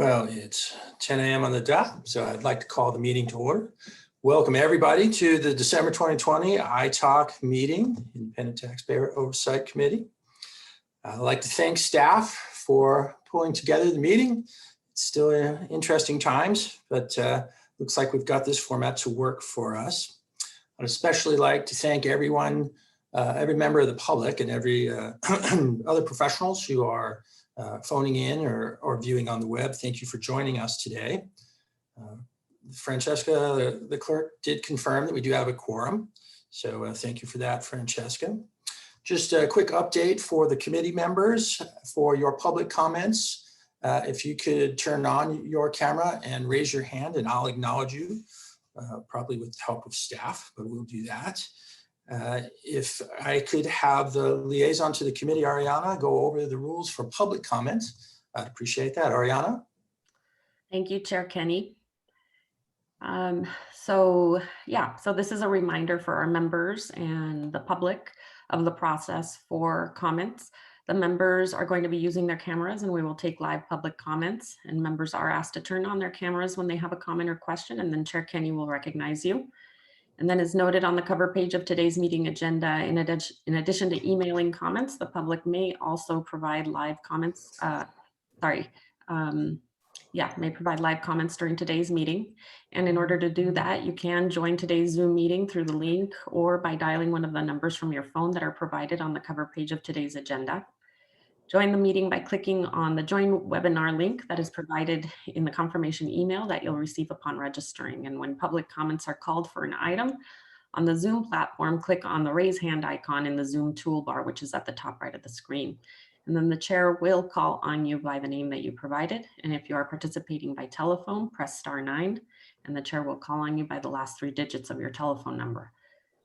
Well, it's 10 a.m. on the dot, so I'd like to call the meeting to order. Welcome everybody to the December 2020 ITALC meeting, Independent Taxpayer Oversight Committee. I'd like to thank staff for pulling together the meeting. It's still interesting times, but looks like we've got this format to work for us. I'd especially like to thank everyone, every member of the public and every other professionals who are phoning in or viewing on the web. Thank you for joining us today. Francesca, the clerk, did confirm that we do have a quorum. So thank you for that, Francesca. Just a quick update for the committee members for your public comments. If you could turn on your camera and raise your hand and I'll acknowledge you, probably with the help of staff, but we'll do that. If I could have the liaison to the committee, Ariana, go over the rules for public comments. I'd appreciate that. Ariana? Thank you, Chair Kenny. So this is a reminder for our members and the public of the process for comments. The members are going to be using their cameras and we will take live public comments, and members are asked to turn on their cameras when they have a comment or question, and then Chair Kenny will recognize you. And then as noted on the cover page of today's meeting agenda, in addition to emailing comments, the public may also provide live comments, may provide live comments during today's meeting. And in order to do that, you can join today's Zoom meeting through the link or by dialing one of the numbers from your phone that are provided on the cover page of today's agenda. Join the meeting by clicking on the Join Webinar link that is provided in the confirmation email that you'll receive upon registering. And when public comments are called for an item on the Zoom platform, click on the raise hand icon in the Zoom toolbar, which is at the top right of the screen. And then the chair will call on you by the name that you provided. And if you are participating by telephone, press *9, and the chair will call on you by the last 3 digits of your telephone number.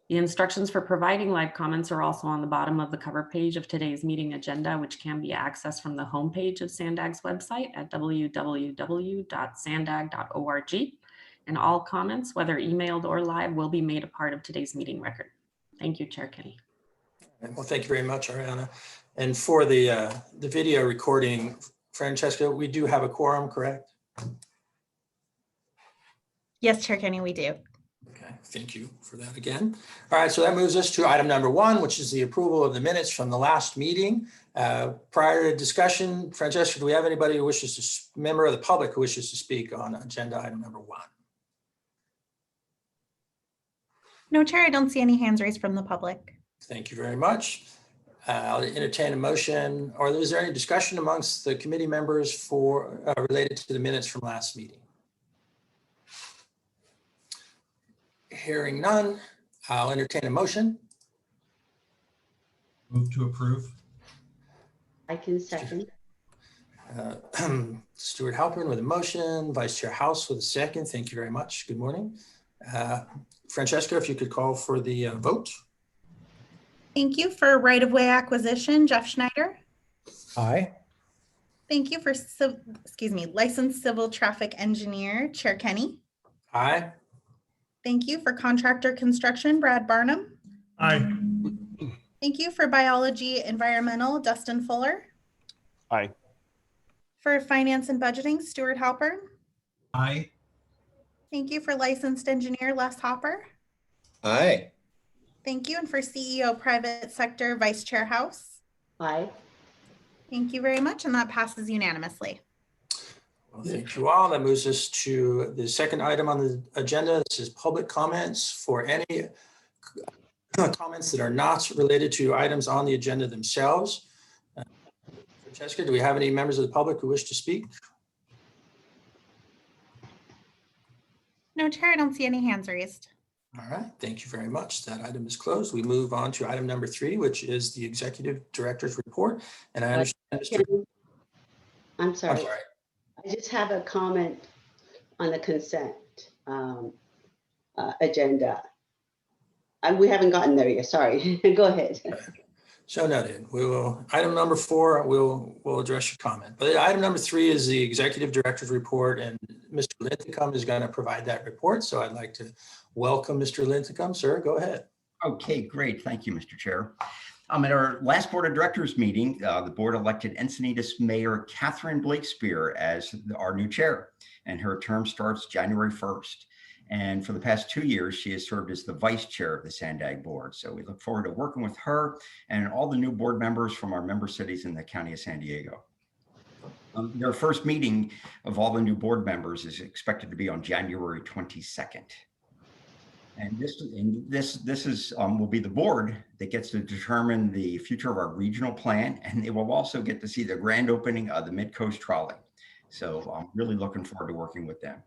The instructions for providing live comments are also on the bottom of the cover page of today's meeting agenda, which can be accessed from the homepage of SANDAG's website at www.sandag.org. And all comments, whether emailed or live, will be made a part of today's meeting record. Thank you, Chair Kenny. Well, thank you very much, Ariana. And for the video recording, Francesca, we do have a quorum, correct? Yes, Chair Kenny, we do. Okay, thank you for that again. All right, so that moves us to item number 1, which is the approval of the minutes from the last meeting. Prior to discussion, Francesca, do we have anybody who wishes to, member of the public who wishes to speak on agenda item number 1? No, Chair, I don't see any hands raised from the public. Thank you very much. I'll entertain a motion, or is there any discussion amongst the committee members for related to the minutes from last meeting? Hearing none, I'll entertain a motion. Move to approve. I can second. Stuart Halpern with a motion, Vice Chair House with a second. Thank you very much. Good morning. Francesca, if you could call for the vote. Thank you. For right-of-way acquisition, Jeff Schneider. Aye. Thank you for, licensed civil traffic engineer, Chair Kenny. Aye. Thank you for contractor construction, Brad Barnum. Aye. Thank you for biology environmental, Dustin Fuller. Aye. For finance and budgeting, Stuart Halpern. Aye. Thank you for licensed engineer, Les Hopper. Aye. Thank you. And for CEO private sector, Vice Chair House. Aye. Thank you very much. And that passes unanimously. Well, thank you all. That moves us to the second item on the agenda. This is public comments for any comments that are not related to items on the agenda themselves. Francesca, do we have any members of the public who wish to speak? No, Chair, I don't see any hands raised. All right, thank you very much. That item is closed. We move on to item number 3, which is the Executive Director's Report. And I understand, I'm sorry. I'm sorry. I just have a comment on the consent agenda. We haven't gotten there yet. Sorry. Go ahead. So noted. We will, item number 4, we'll address your comment. But item number 3 is the Executive Director's Report, and Mr. Linthicum is going to provide that report. So I'd like to welcome Mr. Linthicum. Sir, go ahead. Okay, great. Thank you, Mr. Chair. At our last Board of Directors meeting, the board elected Encinitas Mayor Catherine Blakespear as our new chair, and her term starts January 1st. And for the past 2 years, she has served as the vice chair of the Sandag Board. So we look forward to working with her and all the new board members from our member cities in the County of San Diego. Their first meeting of all the new board members is expected to be on January 22nd. And this will be the board that gets to determine the future of our regional plan, and they will also get to see the grand opening of the Mid-Coast Trolley. So I'm really looking forward to working with them.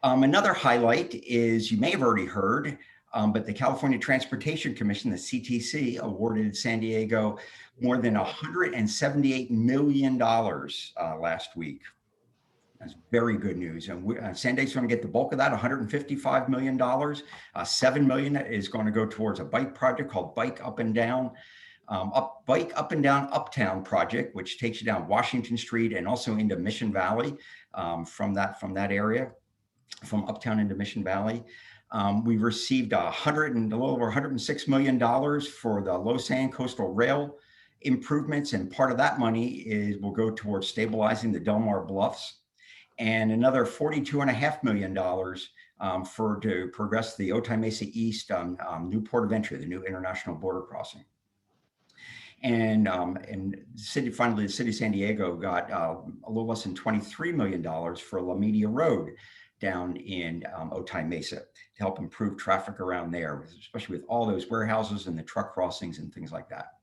Another highlight is, you may have already heard, but the California Transportation Commission, the CTC, awarded San Diego more than $178 million last week. That's very good news. And San Diego's going to get the bulk of that, $155 million. $7 million is going to go towards a bike project called Bike Up and Down Uptown project, which takes you down Washington Street and also into Mission Valley from that area, from Uptown into Mission Valley. We received a little over $106 million for the low sand coastal rail improvements, and part of that money will go towards stabilizing the Delmar Bluffs, and another $42.5 million to progress the Otay Mesa East new port of entry, the new international border crossing. And finally, the city of San Diego got a little less than $23 million for La Media Road down in Otay Mesa to help improve traffic around there, especially with all those warehouses and the truck crossings and things like that.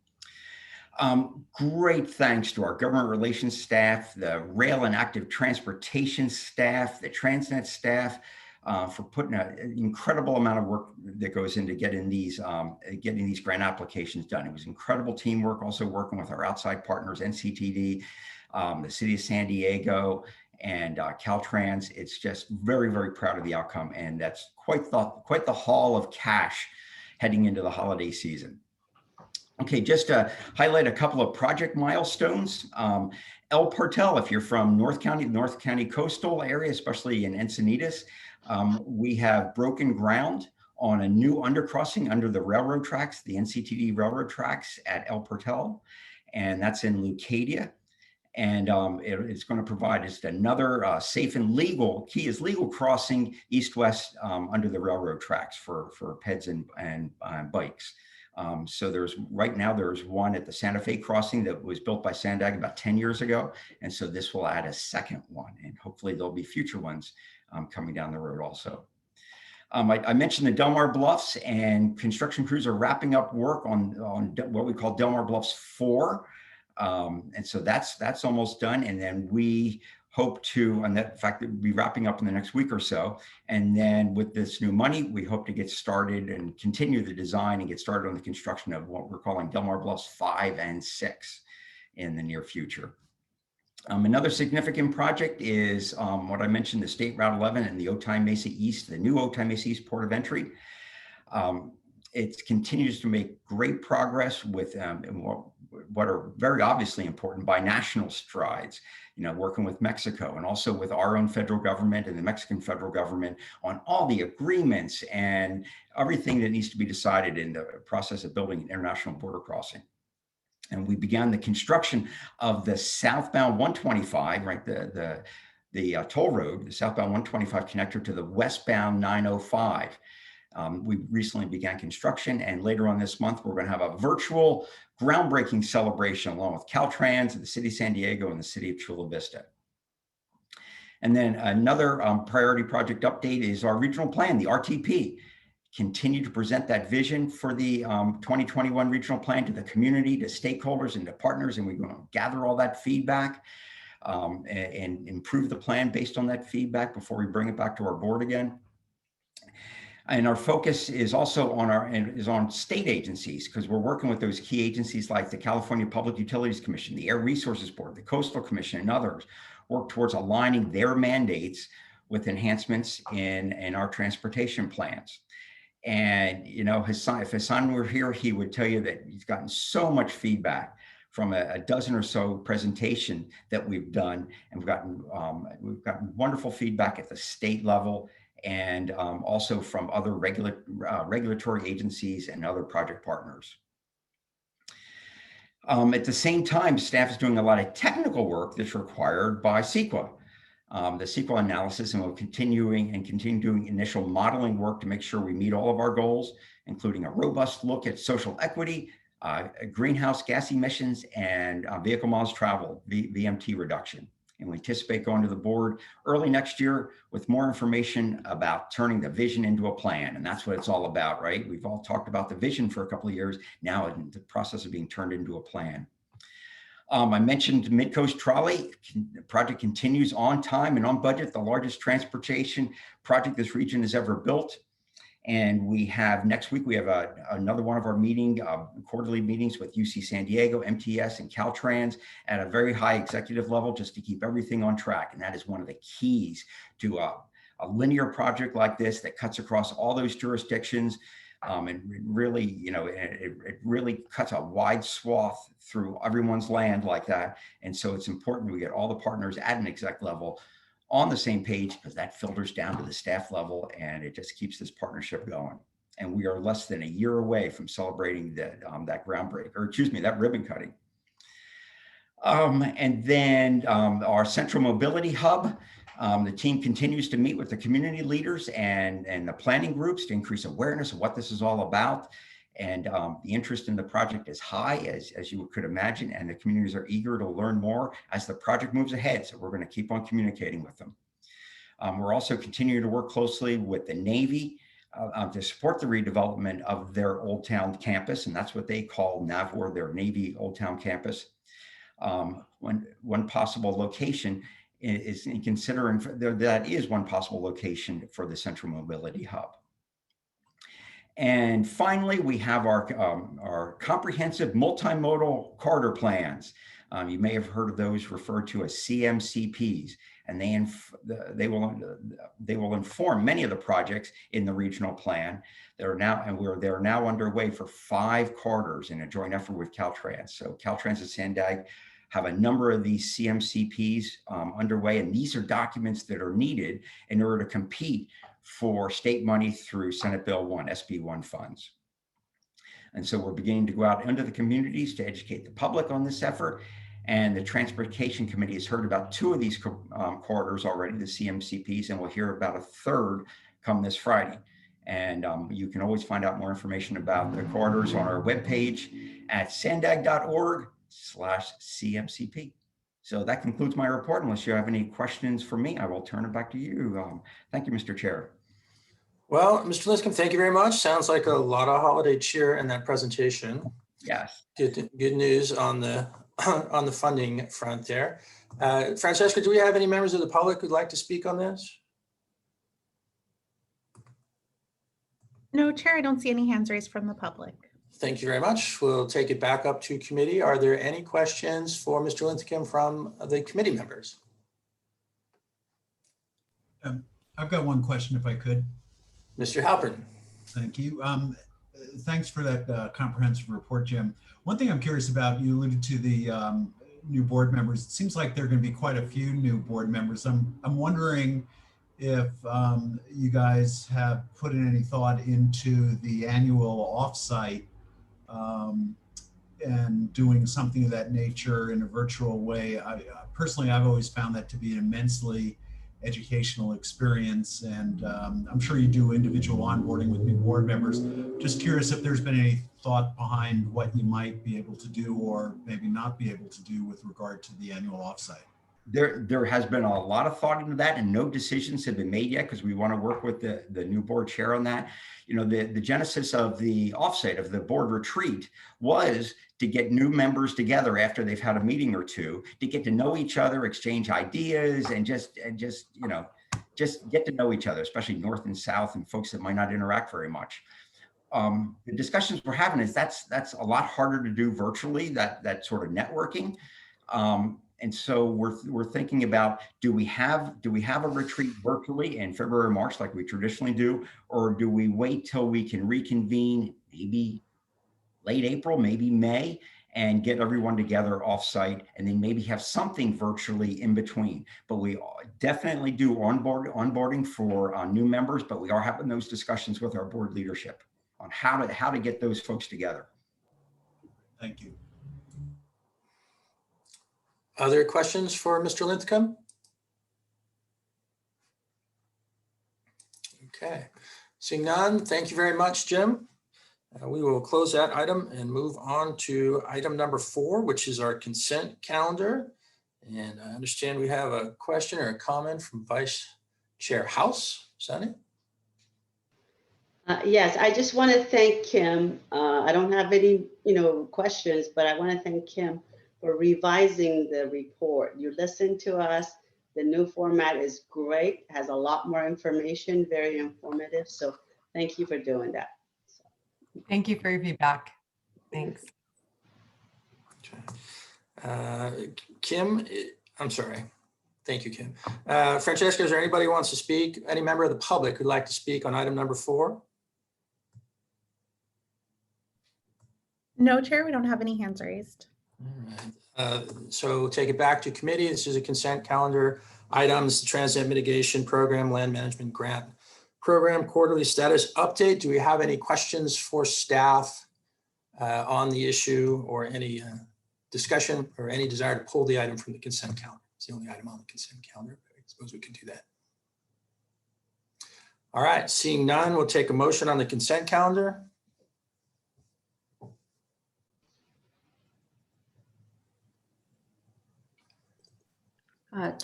Great thanks to our government relations staff, the rail and active transportation staff, the TransNet staff, for putting an incredible amount of work that goes into getting these grant applications done. It was incredible teamwork, also working with our outside partners, NCTD, the city of San Diego, and Caltrans. It's just very, very proud of the outcome, and that's quite the haul of cash heading into the holiday season. Okay, just to highlight a couple of project milestones. El Portal, if you're from North County coastal area, especially in Encinitas, we have broken ground on a new undercrossing under the railroad tracks, the NCTD railroad tracks at El Portal, and that's in Leucadia. And it's going to provide just another safe and legal crossing east-west under the railroad tracks for peds and bikes. So right now there's one at the Santa Fe crossing that was built by Sandag about 10 years ago. And so this will add a second one, and hopefully there'll be future ones coming down the road also. I mentioned the Delmar Bluffs, and construction crews are wrapping up work on what we call Delmar Bluffs 4. And so that's almost done. And then we hope to, and that in fact, we'll be wrapping up in the next week or so. And then with this new money, we hope to get started and continue the design and get started on the construction of what we're calling Delmar Bluffs 5 and 6 in the near future. Another significant project is what I mentioned, the State Route 11 and the Otay Mesa East, the new Otay Mesa East port of entry. It continues to make great progress with what are very obviously important binational strides, working with Mexico and also with our own federal government and the Mexican federal government on all the agreements and everything that needs to be decided in the process of building an international border crossing. And we began the construction of the southbound 125, right, the toll road, the southbound 125 connector to the westbound 905. We recently began construction, and later on this month, we're going to have a virtual groundbreaking celebration along with Caltrans, the city of San Diego, and the city of Chula Vista. And then another priority project update is our regional plan, the RTP. Continue to present that vision for the 2021 regional plan to the community, to stakeholders, and to partners, and we're going to gather all that feedback and improve the plan based on that feedback before we bring it back to our board again. And our focus is also on state agencies, because we're working with those key agencies like the California Public Utilities Commission, the Air Resources Board, the Coastal Commission, and others, work towards aligning their mandates with enhancements in our transportation plans. And, if Hassan were here, he would tell you that he's gotten so much feedback from a dozen or so presentation that we've done. And we've gotten wonderful feedback at the state level, and also from other regulatory agencies and other project partners. At the same time, staff is doing a lot of technical work that's required by CEQA. The CEQA analysis, and we're continue doing initial modeling work to make sure we meet all of our goals, including a robust look at social equity, greenhouse gas emissions, and vehicle miles traveled, VMT reduction. And we anticipate going to the board early next year with more information about turning the vision into a plan. And that's what it's all about, right? We've all talked about the vision for a couple of years. Now in the process of being turned into a plan. I mentioned Mid-Coast Trolley. The project continues on time and on budget, the largest transportation project this region has ever built. And we have next week, we have another one of our quarterly meetings with UC San Diego, MTS, and Caltrans at a very high executive level, just to keep everything on track. And that is one of the keys to a linear project like this that cuts across all those jurisdictions. And really, it really cuts a wide swath through everyone's land like that. And so it's important we get all the partners at an exec level on the same page, because that filters down to the staff level and it just keeps this partnership going. And we are less than a year away from celebrating that that ribbon cutting. And then our central mobility hub. The team continues to meet with the community leaders and the planning groups to increase awareness of what this is all about. And the interest in the project is high, as you could imagine, and the communities are eager to learn more as the project moves ahead. So we're going to keep on communicating with them. We're also continuing to work closely with the Navy to support the redevelopment of their Old Town campus, and that's what they call NAVWAR, their Navy Old Town campus. One possible location is in considering that is one possible location for the Central Mobility Hub. And finally, we have our comprehensive multimodal corridor plans. You may have heard of those referred to as CMCPs, and they will inform many of the projects in the regional plan. They're now underway for 5 corridors in a joint effort with Caltrans. So Caltrans and Sandag have a number of these CMCPs underway, and these are documents that are needed in order to compete for state money through Senate Bill 1, SB 1 funds. And so we're beginning to go out into the communities to educate the public on this effort. And the Transportation Committee has heard about 2 of these corridors already, the CMCPs, and we'll hear about a 3rd come this Friday. And you can always find out more information about the corridors on our webpage at sandag.org/CMCP. So that concludes my report. Unless you have any questions for me, I will turn it back to you. Thank you, Mr. Chair. Well, Mr. Lincecum, thank you very much. Sounds like a lot of holiday cheer in that presentation. Yes. Good news on the funding front there. Francesca, do we have any members of the public who'd like to speak on this? No, Chair, I don't see any hands raised from the public. Thank you very much. We'll take it back up to committee. Are there any questions for Mr. Lincecum from the committee members? I've got one question if I could. Mr. Halpern. Thank you. Thanks for that comprehensive report, Jim. One thing I'm curious about, you alluded to the new board members. It seems like there are going to be quite a few new board members. I'm wondering if you guys have put in any thought into the annual offsite and doing something of that nature in a virtual way. Personally, I've always found that to be an immensely educational experience, and I'm sure you do individual onboarding with new board members. Just curious if there's been any thought behind what you might be able to do or maybe not be able to do with regard to the annual offsite. There has been a lot of thought into that, and no decisions have been made yet because we want to work with the new board chair on that. You know, the genesis of the offsite of the board retreat was to get new members together after they've had a meeting or two to get to know each other, exchange ideas, and just get to know each other, especially North and South and folks that might not interact very much. The discussions we're having is that's a lot harder to do virtually, that sort of networking. And so we're thinking about, do we have a retreat virtually in February or March like we traditionally do, or do we wait till we can reconvene maybe late April, maybe May, and get everyone together offsite, and then maybe have something virtually in between? But we definitely do onboarding for new members, but we are having those discussions with our board leadership on how to get those folks together. Thank you. Other questions for Mr. Linthicum? Okay, seeing none, thank you very much, Jim. We will close that item and move on to item number 4, which is our consent calendar. And I understand we have a question or a comment from Vice Chair House. Sunny? Yes, I just want to thank Kim. I don't have any, questions, but I want to thank Kim for revising the report. You listened to us. The new format is great, has a lot more information, very informative. So thank you for doing that. Thank you for your feedback. Thanks. Kim, I'm sorry. Thank you, Kim. Francesca, is there anybody who wants to speak? Any member of the public who'd like to speak on item number 4? No, Chair, we don't have any hands raised. All right. So we'll take it back to committee. This is a consent calendar items, TransNet mitigation program, land management grant program quarterly status update. Do we have any questions for staff on the issue, or any discussion, or any desire to pull the item from the consent calendar? It's the only item on the consent calendar. I suppose we can do that. All right, seeing none, we'll take a motion on the consent calendar.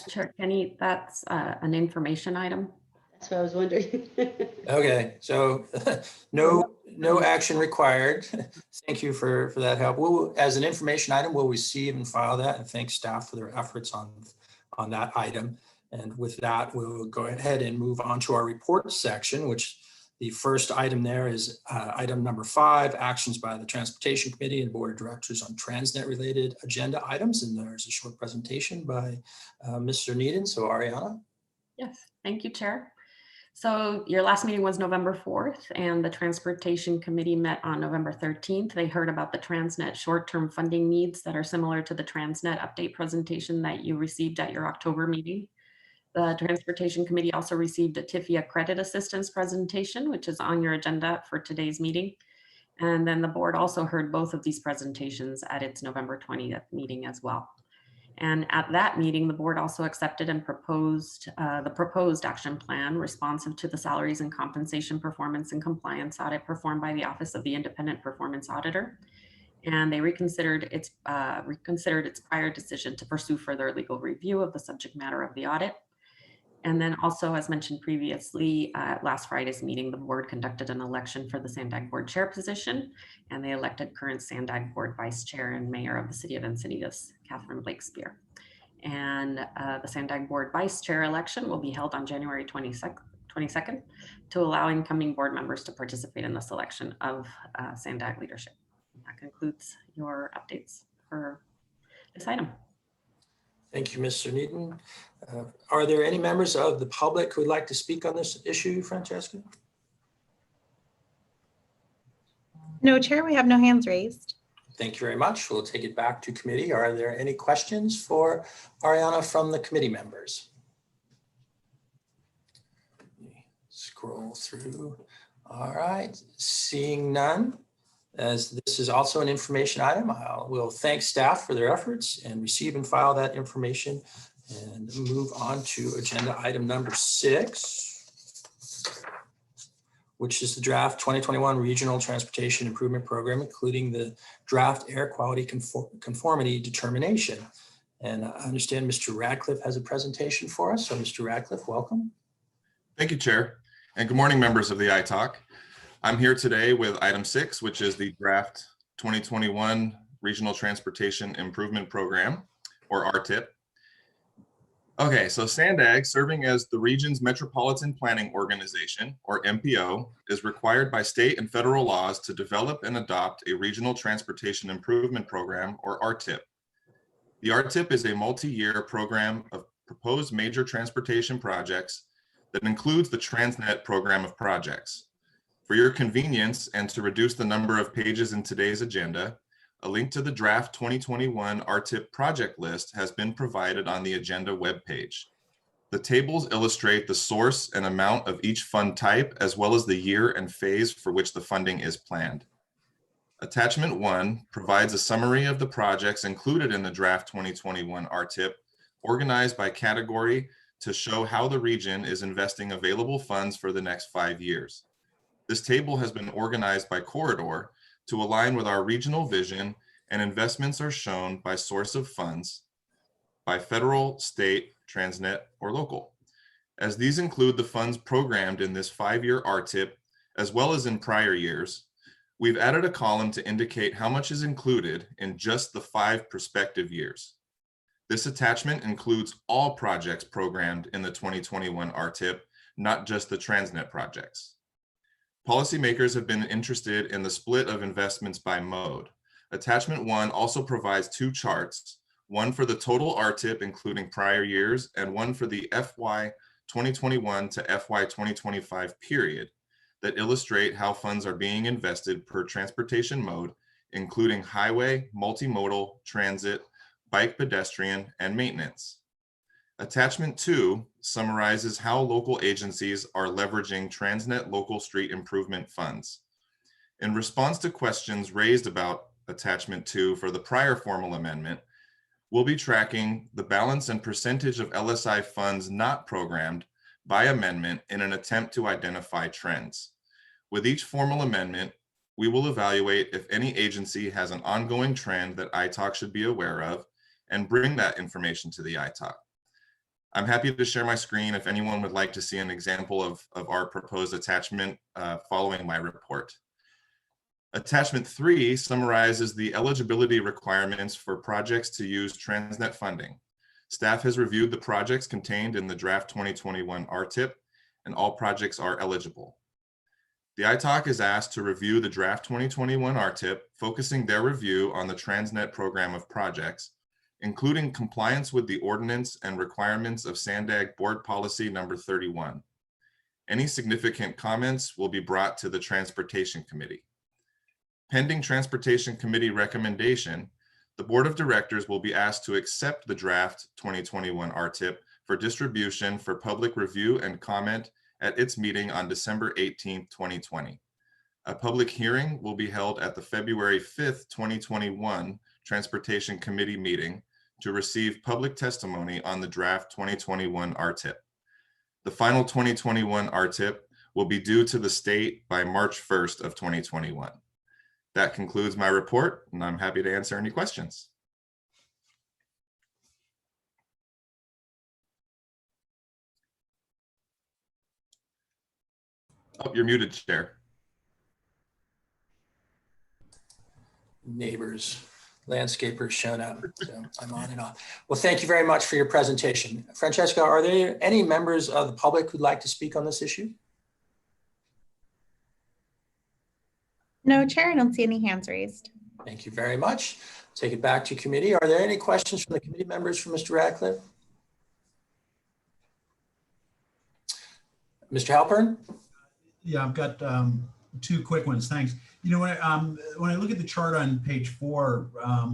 Chair Kenny, that's an information item. That's what I was wondering. Okay, so no action required. Thank you for that help. We'll, as an information item, we'll receive and file that, and thank staff for their efforts on that item. And with that, we'll go ahead and move on to our report section, which the first item there is item number 5, actions by the Transportation Committee and Board of Directors on TransNet related agenda items. And there's a short presentation by Mr. Needham. So Ariana. Yes, thank you, Chair. So your last meeting was November 4th, and the Transportation Committee met on November 13th. They heard about the TransNet short-term funding needs that are similar to the TransNet update presentation that you received at your October meeting. The Transportation Committee also received a TIFIA credit assistance presentation, which is on your agenda for today's meeting. And then the board also heard both of these presentations at its November 20th meeting as well. And at that meeting, the board also accepted and proposed the proposed action plan responsive to the salaries and compensation performance and compliance audit performed by the Office of the Independent Performance Auditor. And they reconsidered its prior decision to pursue further legal review of the subject matter of the audit. And then also, as mentioned previously, at last Friday's meeting, the board conducted an election for the SANDAG board chair position, and they elected current SANDAG board vice chair and mayor of the city of Encinitas, Catherine Blakespear. And the SANDAG board vice chair election will be held on January 22nd to allow incoming board members to participate in the selection of SANDAG leadership. That concludes your updates for this item. Thank you, Mr. Needham. Are there any members of the public who would like to speak on this issue, Francesca? No, Chair, we have no hands raised. Thank you very much. We'll take it back to committee. Are there any questions for Ariana from the committee members? Scroll through. All right, seeing none. As this is also an information item, we'll thank staff for their efforts and receive and file that information, and move on to agenda item number 6, which is the draft 2021 Regional Transportation Improvement Program, including the draft air quality conformity determination. And I understand Mr. Radcliffe has a presentation for us. So Mr. Radcliffe, welcome. Thank you, Chair. And good morning, members of the iTalk. I'm here today with item 6, which is the draft 2021 Regional Transportation Improvement Program, or RTIP. Okay, so SANDAG, serving as the region's Metropolitan Planning Organization, or MPO, is required by state and federal laws to develop and adopt a Regional Transportation Improvement Program, or RTIP. The RTIP is a multi-year program of proposed major transportation projects that includes the TransNet program of projects. For your convenience and to reduce the number of pages in today's agenda, a link to the draft 2021 RTIP project list has been provided on the agenda webpage. The tables illustrate the source and amount of each fund type, as well as the year and phase for which the funding is planned. Attachment 1 provides a summary of the projects included in the draft 2021 RTIP, organized by category to show how the region is investing available funds for the next 5 years. This table has been organized by corridor to align with our regional vision, and investments are shown by source of funds, by federal, state, TransNet, or local. As these include the funds programmed in this 5-year RTIP, as well as in prior years, we've added a column to indicate how much is included in just the 5 prospective years. This attachment includes all projects programmed in the 2021 RTIP, not just the TransNet projects. Policymakers have been interested in the split of investments by mode. Attachment 1 also provides 2 charts, one for the total RTIP including prior years and one for the FY 2021 to FY 2025 period that illustrate how funds are being invested per transportation mode, including highway, multimodal, transit, bike, pedestrian, and maintenance. Attachment 2 summarizes how local agencies are leveraging TransNet local street improvement funds. In response to questions raised about Attachment 2 for the prior formal amendment, we'll be tracking the balance and percentage of LSI funds not programmed by amendment in an attempt to identify trends. With each formal amendment, we will evaluate if any agency has an ongoing trend that ITALC should be aware of and bring that information to the ITALC. I'm happy to share my screen if anyone would like to see an example of our proposed attachment following my report. Attachment 3 summarizes the eligibility requirements for projects to use TransNet funding. Staff has reviewed the projects contained in the draft 2021 RTIP, and all projects are eligible. The ITALC is asked to review the draft 2021 RTIP, focusing their review on the TransNet program of projects, including compliance with the ordinance and requirements of SANDAG Board Policy Number 31. Any significant comments will be brought to the Transportation Committee. Pending Transportation Committee recommendation, the Board of Directors will be asked to accept the draft 2021 RTIP for distribution for public review and comment at its meeting on December 18, 2020. A public hearing will be held at the February 5th, 2021 Transportation Committee meeting to receive public testimony on the draft 2021 RTIP. The final 2021 RTIP will be due to the state by March 1st of 2021. That concludes my report, and I'm happy to answer any questions. Oh, you're muted, Chair. Neighbors, landscapers shown up, so I'm on and on. Well, thank you very much for your presentation. Francesca, are there any members of the public who'd like to speak on this issue? No, Chair, I don't see any hands raised. Thank you very much. Take it back to committee. Are there any questions from the committee members for Mr. Radcliffe? Mr. Halpern? Yeah, I've got 2 quick ones. Thanks. You know, when I look at the chart on page 4, I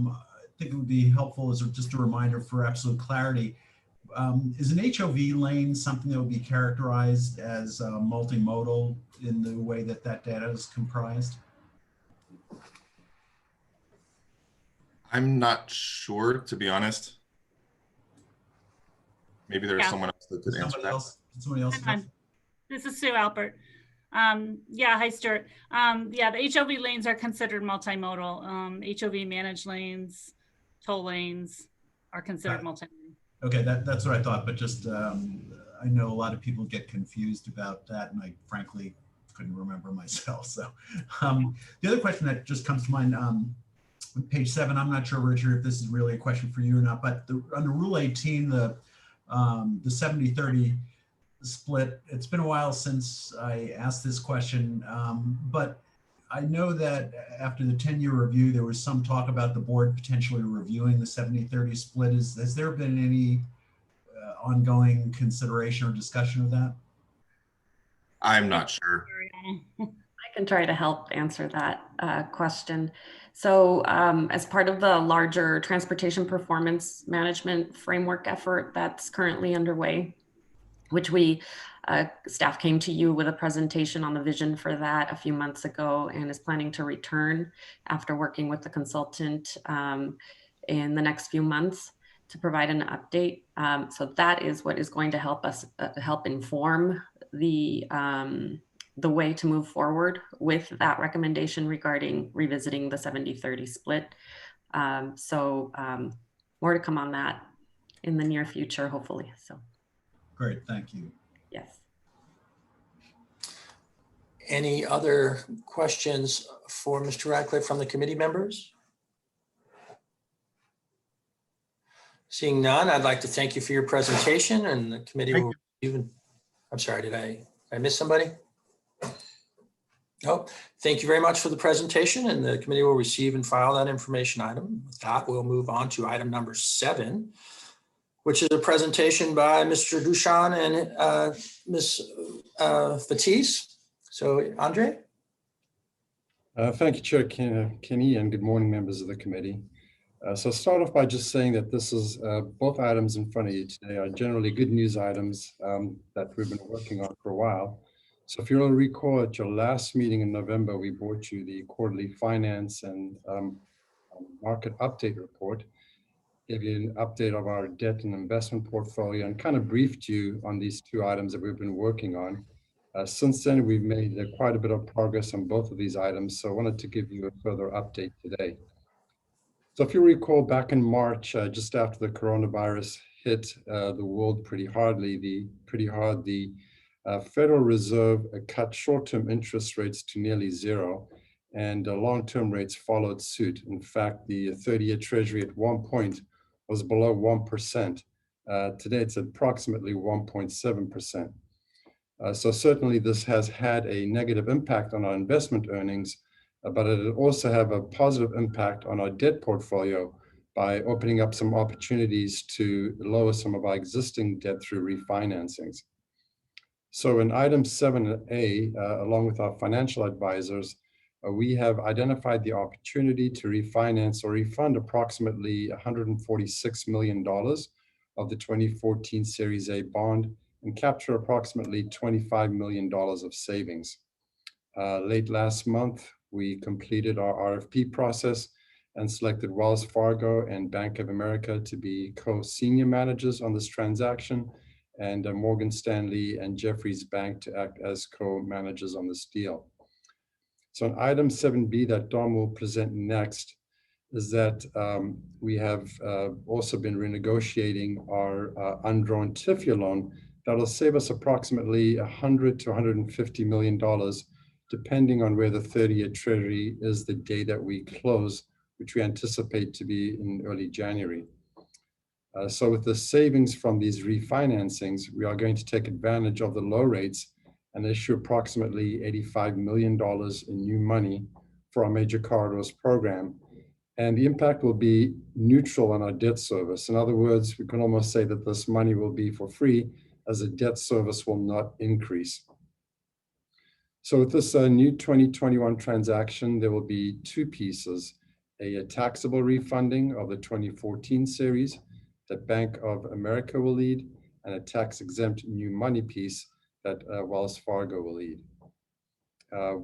think it would be helpful as just a reminder for absolute clarity. Is an HOV lane something that would be characterized as multimodal in the way that that data is comprised? I'm not sure, to be honest. Maybe there's someone else that could answer that. Somebody else? This is Sue Alpert. Yeah, hi, Stuart. Yeah, the HOV lanes are considered multimodal. HOV managed lanes, toll lanes are considered multimodal. Okay, that's what I thought, but just I know a lot of people get confused about that, and I frankly couldn't remember myself. So the other question that just comes to mind, on page 7, I'm not sure, Richard, if this is really a question for you or not, but under Rule 18, the 70-30 split, it's been a while since I asked this question, but I know that after the 10-year review, there was some talk about the board potentially reviewing the 70-30 split. Has there been any ongoing consideration or discussion of that? I'm not sure. I can try to help answer that question. So as part of the larger transportation performance management framework effort that's currently underway, which we Staff came to you with a presentation on the vision for that a few months ago and is planning to return after working with the consultant in the next few months to provide an update. So that is what is going to help us help inform the way to move forward with that recommendation regarding revisiting the 70-30 split. More to come on that in the near future, hopefully. So Great, thank you. yes. Any other questions for Mr. Radcliffe from the committee members? Seeing none, I'd like to thank you for your presentation, and the committee will even, I'm sorry, did I miss somebody? No, thank you very much for the presentation, and the committee will receive and file that information item. With that, we'll move on to item number 7, which is a presentation by Mr. Duchan and Ms. Fatisse. So, Andre? Thank you, Chair Kenny, and good morning, members of the committee. So I'll start off by just saying that this is both items in front of you today are generally good news items that we've been working on for a while. So if you'll recall, at your last meeting in November, we brought you the quarterly finance and market update report, gave you an update of our debt and investment portfolio, and kind of briefed you on these 2 items that we've been working on. Since then, we've made quite a bit of progress on both of these items, so I wanted to give you a further update today. So if you recall, back in March, just after the coronavirus hit the world pretty hard, the Federal Reserve cut short-term interest rates to nearly 0, and long-term rates followed suit. In fact, the 30-year Treasury at one point was below 1%. Today, it's approximately 1.7%. So certainly this has had a negative impact on our investment earnings, but it also have a positive impact on our debt portfolio by opening up some opportunities to lower some of our existing debt through refinancings. So in item 7A, along with our financial advisors, we have identified the opportunity to refinance or refund approximately $146 million of the 2014 Series A bond and capture approximately $25 million of savings. Late last month, we completed our RFP process and selected Wells Fargo and Bank of America to be co-senior managers on this transaction, and Morgan Stanley and Jefferies Bank to act as co-managers on this deal. So on item 7B that Dom will present next is that we have also been renegotiating our undrawn TIFIA loan that'll save us approximately $100 to $150 million, depending on where the 30-year Treasury is the day that we close, which we anticipate to be in early January. So with the savings from these refinancings, we are going to take advantage of the low rates and issue approximately $85 million in new money for our Major Corridors program. And the impact will be neutral on our debt service. In other words, we can almost say that this money will be for free, as the debt service will not increase. So with this new 2021 transaction, there will be 2 pieces: a taxable refunding of the 2014 series that Bank of America will lead, and a tax-exempt new money piece that Wells Fargo will lead.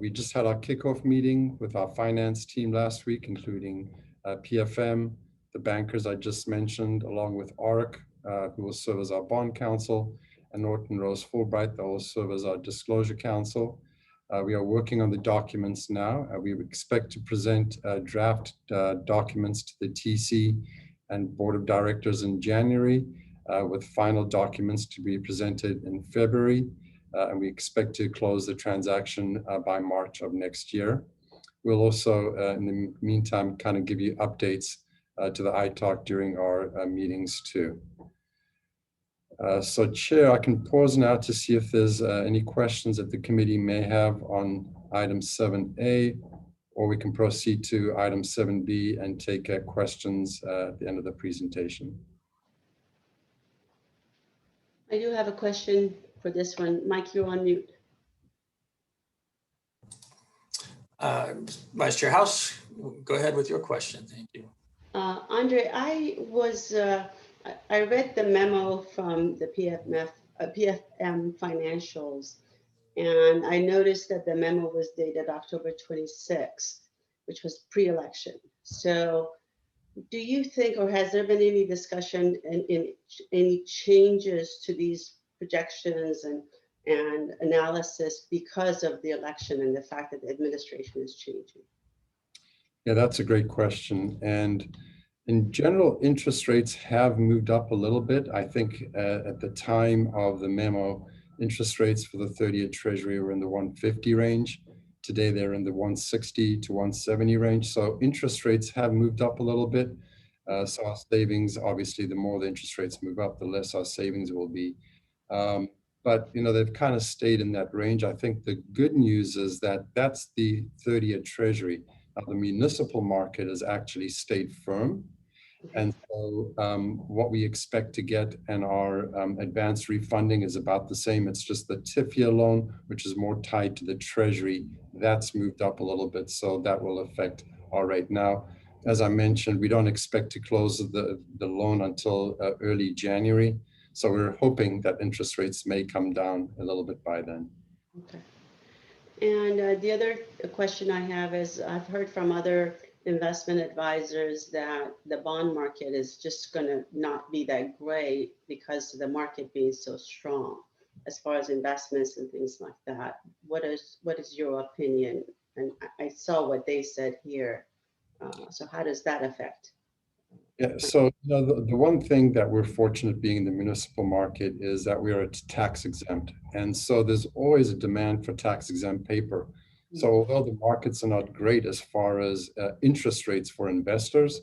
We just had our kickoff meeting with our finance team last week, including PFM, the bankers I just mentioned, along with ORIC, who will serve as our bond counsel, and Norton Rose Fulbright, that will serve as our disclosure counsel. We are working on the documents now. We expect to present draft documents to the TC and Board of Directors in January, with final documents to be presented in February. And we expect to close the transaction by March of next year. We'll also, in the meantime, kind of give you updates to the ITALK during our meetings too. So Chair, I can pause now to see if there's any questions that the committee may have on item 7A, or we can proceed to item 7B and take questions at the end of the presentation. I do have a question for this one. Mike, you're on mute. Vice Chair House, go ahead with your question. Thank you. Andre, I read the memo from the PFMF PFM financials. And I noticed that the memo was dated October 26th, which was pre-election. So do you think, or has there been any discussion in any changes to these projections and analysis because of the election and the fact that the administration is changing? Yeah, that's a great question. And in general, interest rates have moved up a little bit. I think at the time of the memo, interest rates for the 30-year Treasury were in the 150 range. Today, they're in the 160 to 170 range. So interest rates have moved up a little bit. So our savings, obviously, the more the interest rates move up, the less our savings will be. But, you know, they've kind of stayed in that range. I think the good news is that that's the 30-year Treasury. Now, the municipal market has actually stayed firm. And so what we expect to get in our advance refunding is about the same. It's just the TIF-year loan, which is more tied to the Treasury, that's moved up a little bit. So that will affect our rate. Now, as I mentioned, we don't expect to close the loan until early January. So we're hoping that interest rates may come down a little bit by then. Okay. And the other question I have is I've heard from other investment advisors that the bond market is just going to not be that great because of the market being so strong as far as investments and things like that. What is your opinion? And I saw what they said here. So how does that affect? Yeah, so you know, the one thing that we're fortunate being in the municipal market is that we are tax exempt. And so there's always a demand for tax exempt paper. So although the markets are not great as far as interest rates for investors,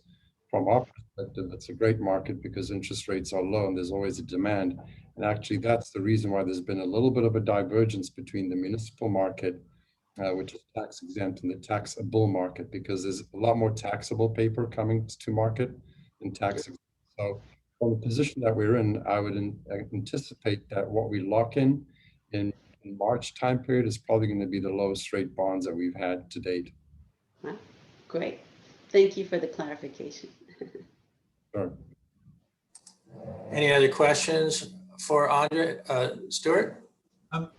from our perspective, it's a great market because interest rates are low and there's always a demand. And actually, that's the reason why there's been a little bit of a divergence between the municipal market, which is tax exempt, and the taxable market, because there's a lot more taxable paper coming to market than tax exempt. So from the position that we're in, I would anticipate that what we lock in March time period is probably going to be the lowest rate bonds that we've had to date. Well, great. Thank you for the clarification. Sure. Any other questions for Andre? Stuart?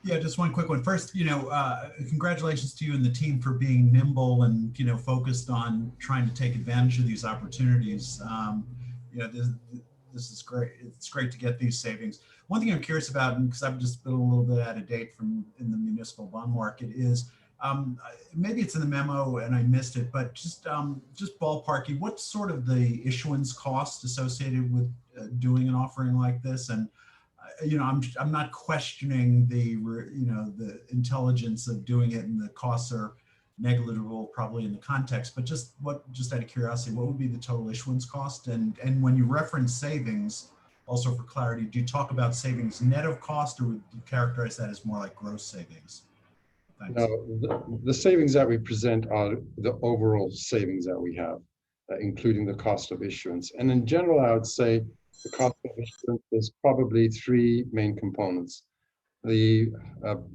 Yeah, just one quick one. First, congratulations to you and the team for being nimble and, focused on trying to take advantage of these opportunities. This is great. It's great to get these savings. One thing I'm curious about, and because I've just been a little bit out of date in the municipal bond market, is maybe it's in the memo and I missed it, but just ballparking, what's sort of the issuance cost associated with doing an offering like this? And I'm not questioning the intelligence of doing it, and the costs are negligible probably in the context, but just out of curiosity, what would be the total issuance cost? And when you reference savings, also for clarity, do you talk about savings net of cost, or would you characterize that as more like gross savings? Thanks. No, the savings that we present are the overall savings that we have, including the cost of issuance. And in general, I would say the cost of issuance is probably three main components. The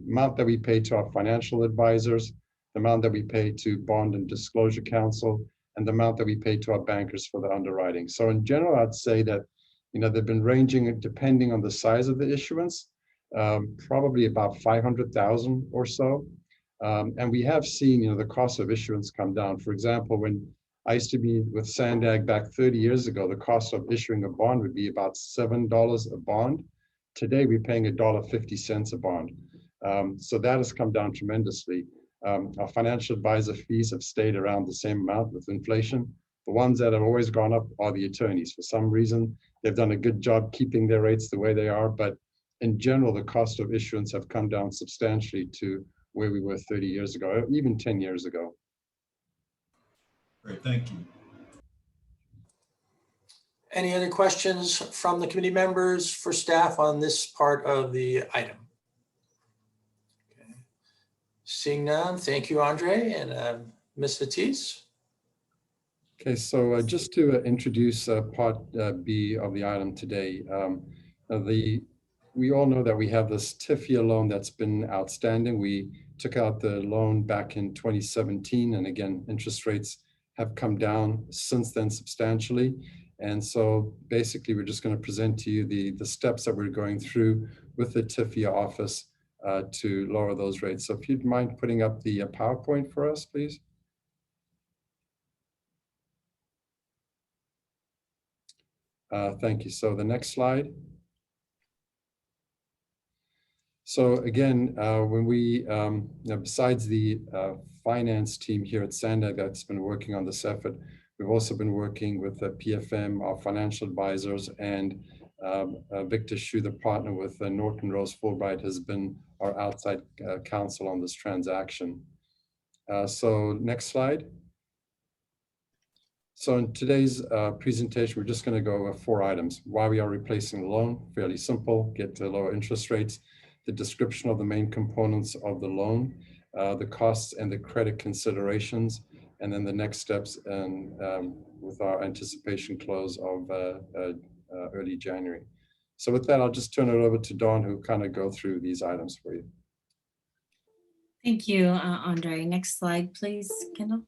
amount that we pay to our financial advisors, the amount that we pay to bond and disclosure counsel, and the amount that we pay to our bankers for the underwriting. So in general, I'd say that, they've been ranging, depending on the size of the issuance, probably about 500,000 or so. And we have seen, the cost of issuance come down. For example, when I used to be with Sandag back 30 years ago, the cost of issuing a bond would be about $7 a bond. Today, we're paying $1.50 a bond. So that has come down tremendously. Our financial advisor fees have stayed around the same amount with inflation. The ones that have always gone up are the attorneys. For some reason, they've done a good job keeping their rates the way they are. But in general, the cost of issuance have come down substantially to where we were 30 years ago, or even 10 years ago. Great, thank you. Any other questions from the committee members for staff on this part of the item? Okay. Seeing none, thank you, Andre, and Ms. Fattis. Okay, so just to introduce part B of the item today, we all know that we have this TIF-year loan that's been outstanding. We took out the loan back in 2017, and again, interest rates have come down since then substantially. And so basically, we're just going to present to you the steps that we're going through with the TIFIA office to lower those rates. So if you'd mind putting up the PowerPoint for us, please. Thank you. So the next slide. So again, when we, besides the finance team here at SANDAG that's been working on this effort, we've also been working with the PFM, our financial advisors, and Victor Hsu, the partner with Norton Rose Fulbright, has been our outside counsel on this transaction. So next slide. So in today's presentation, we're just going to go over 4 items. Why we are replacing the loan, fairly simple, get to lower interest rates, the description of the main components of the loan, the costs and the credit considerations, and then the next steps and with our anticipation close of early January. So with that, I'll just turn it over to Dawn, who kind of go through these items for you. Thank you, Andre. Next slide, please, Kendall.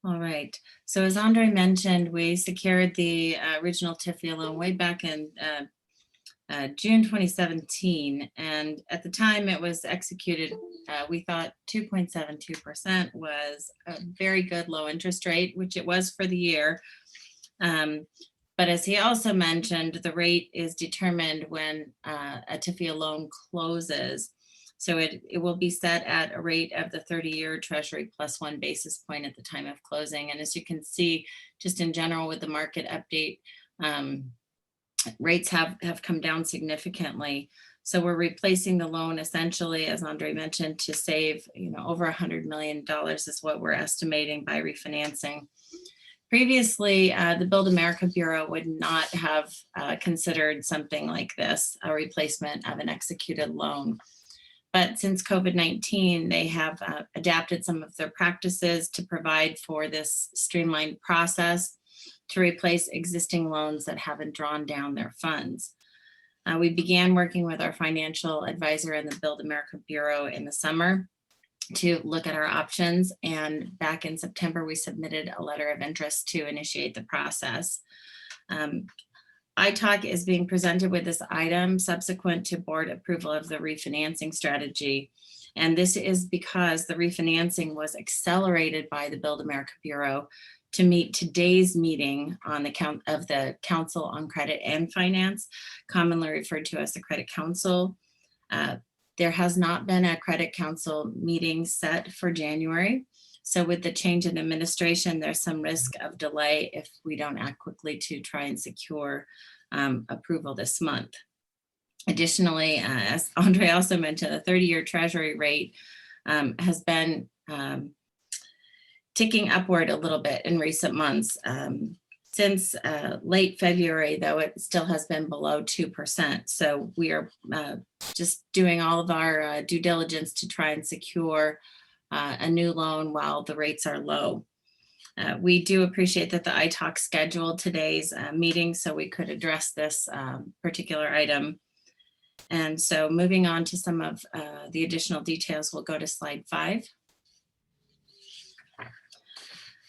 All right. So as Andre mentioned, we secured the original TIFIA loan way back in June 2017. And at the time it was executed, we thought 2.72% was a very good low interest rate, which it was for the year. But as he also mentioned, the rate is determined when a TIFIA loan closes. So it will be set at a rate of the 30-year Treasury plus 1 basis point at the time of closing. And as you can see, just in general with the market update, rates have come down significantly. So we're replacing the loan essentially, as Andre mentioned, to save over $100 million is what we're estimating by refinancing. Previously, the Build America Bureau would not have considered something like this, a replacement of an executed loan. But since COVID-19, they have adapted some of their practices to provide for this streamlined process to replace existing loans that haven't drawn down their funds. We began working with our financial advisor in the Build America Bureau in the summer to look at our options. And back in September, we submitted a letter of interest to initiate the process. ITALC is being presented with this item subsequent to board approval of the refinancing strategy. And this is because the refinancing was accelerated by the Build America Bureau to meet today's meeting on the Council on Credit and Finance, commonly referred to as the Credit Council. There has not been a Credit Council meeting set for January. So with the change in administration, there's some risk of delay if we don't act quickly to try and secure approval this month. Additionally, as Andre also mentioned, the 30-year Treasury rate has been ticking upward a little bit in recent months. Since late February, though, it still has been below 2%. So we are just doing all of our due diligence to try and secure a new loan while the rates are low. We do appreciate that the ITALC scheduled today's meeting so we could address this particular item. And so moving on to some of the additional details, we'll go to slide 5.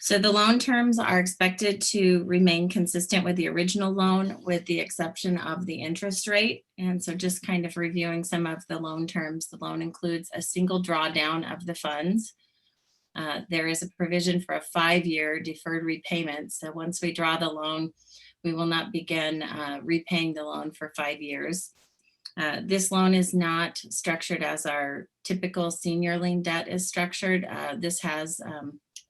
So the loan terms are expected to remain consistent with the original loan with the exception of the interest rate. And so just kind of reviewing some of the loan terms, the loan includes a single drawdown of the funds. There is a provision for a 5-year deferred repayment. So once we draw the loan, we will not begin repaying the loan for 5 years. This loan is not structured as our typical senior lien debt is structured. This has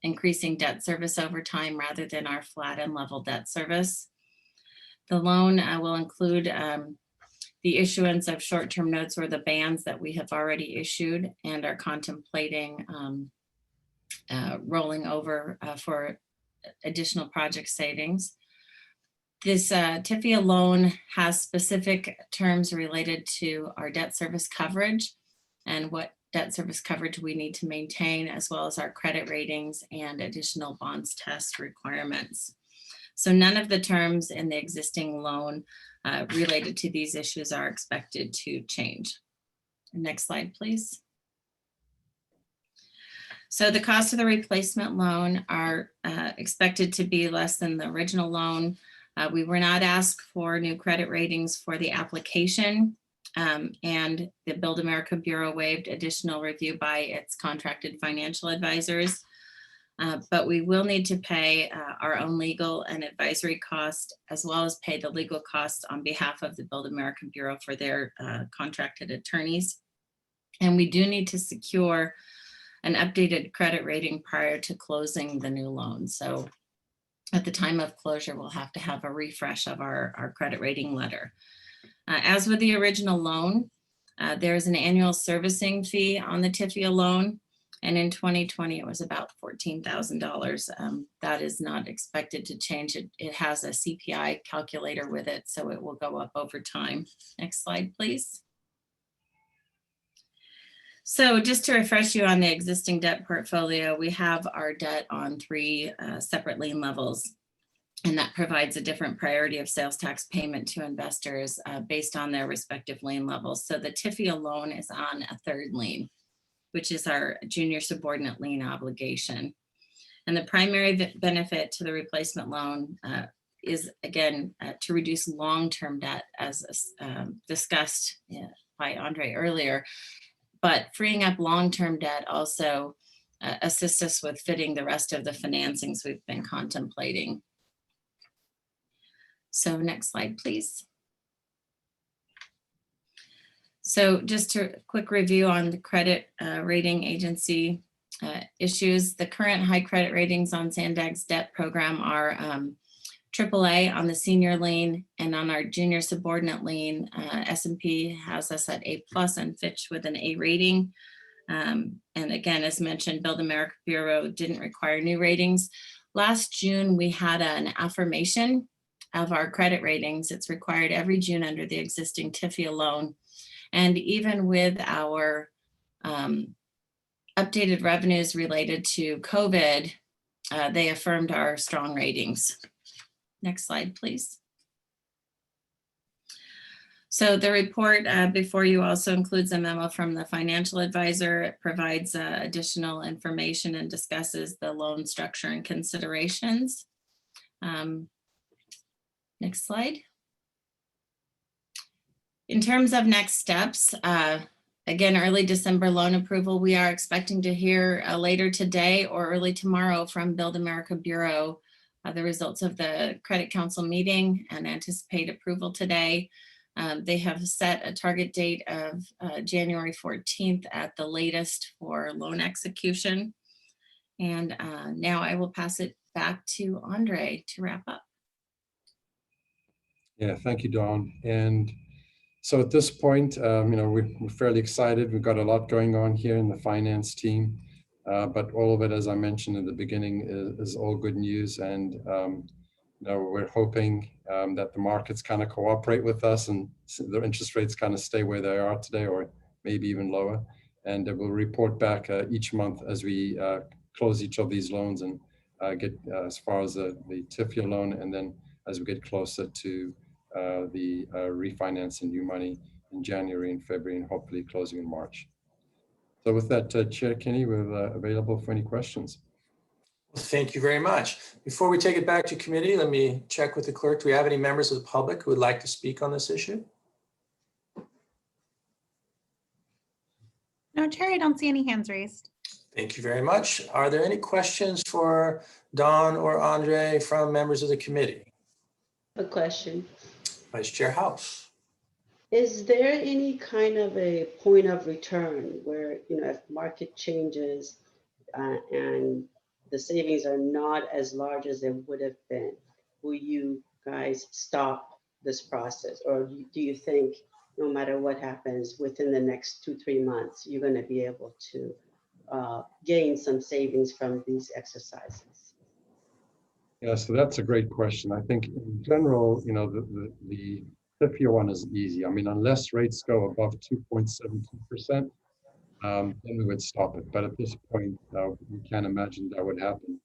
increasing debt service over time rather than our flat and level debt service. The loan will include the issuance of short-term notes or the bands that we have already issued and are contemplating rolling over for additional project savings. This TIFIA loan has specific terms related to our debt service coverage and what debt service coverage we need to maintain, as well as our credit ratings and additional bonds test requirements. So none of the terms in the existing loan related to these issues are expected to change. Next slide, please. So the cost of the replacement loan are expected to be less than the original loan. We were not asked for new credit ratings for the application, and the Build America Bureau waived additional review by its contracted financial advisors. But we will need to pay our own legal and advisory costs, as well as pay the legal costs on behalf of the Build America Bureau for their contracted attorneys. And we do need to secure an updated credit rating prior to closing the new loan. So at the time of closure, we'll have to have a refresh of our credit rating letter. As with the original loan, there's an annual servicing fee on the TIFIA loan. And in 2020, it was about $14,000. That is not expected to change. It has a CPI calculator with it, so it will go up over time. Next slide, please. So just to refresh you on the existing debt portfolio, we have our debt on 3 separate lien levels, and that provides a different priority of sales tax payment to investors based on their respective lien levels. So the TIFIA loan is on a 3rd lien, which is our junior subordinate lien obligation. And the primary benefit to the replacement loan is, again, to reduce long-term debt, as discussed by Andre earlier. But freeing up long-term debt also assists us with fitting the rest of the financings we've been contemplating. So next slide, please. So just a quick review on the credit rating agency issues. The current high credit ratings on Sandag's debt program are AAA on the senior lien, and on our junior subordinate lien, S&P has us at A+ and Fitch with an A rating. And again, as mentioned, Build America Bureau didn't require new ratings. Last June, we had an affirmation of our credit ratings. It's required every June under the existing TIFIA loan. And even with our updated revenues related to COVID, they affirmed our strong ratings. Next slide, please. So the report before you also includes a memo from the financial advisor. It provides additional information and discusses the loan structure and considerations. Next slide. In terms of next steps, again, early December loan approval, we are expecting to hear later today or early tomorrow from Build America Bureau the results of the Credit Council meeting and anticipate approval today. They have set a target date of January 14th at the latest for loan execution. And now I will pass it back to Andre to wrap up. Yeah, thank you, Dawn. And so at this point, we're fairly excited. We've got a lot going on here in the finance team, but all of it, as I mentioned in the beginning, is all good news. And we're hoping that the markets kind of cooperate with us and the interest rates kind of stay where they are today, or maybe even lower. And we'll report back each month as we close each of these loans and get as far as the TIFIA loan, and then as we get closer to the refinance and new money in January and February, and hopefully closing in March. So with that, Chair Kinney, we're available for any questions. Thank you very much. Before we take it back to committee, let me check with the clerk. Do we have any members of the public who would like to speak on this issue? No, Chair, I don't see any hands raised. Thank you very much. Are there any questions for Dawn or Andre from members of the committee? A question. Vice Chair House. Is there any kind of a point of return where, if market changes and the savings are not as large as they would have been, will you guys stop this process? Or do you think no matter what happens within the next 2-3 months, you're going to be able to gain some savings from these exercises? Yeah, so that's a great question. I think in general, the TIFIA one is easy. I mean, unless rates go above 2.72%, then we would stop it. But at this point, we can't imagine that would happen.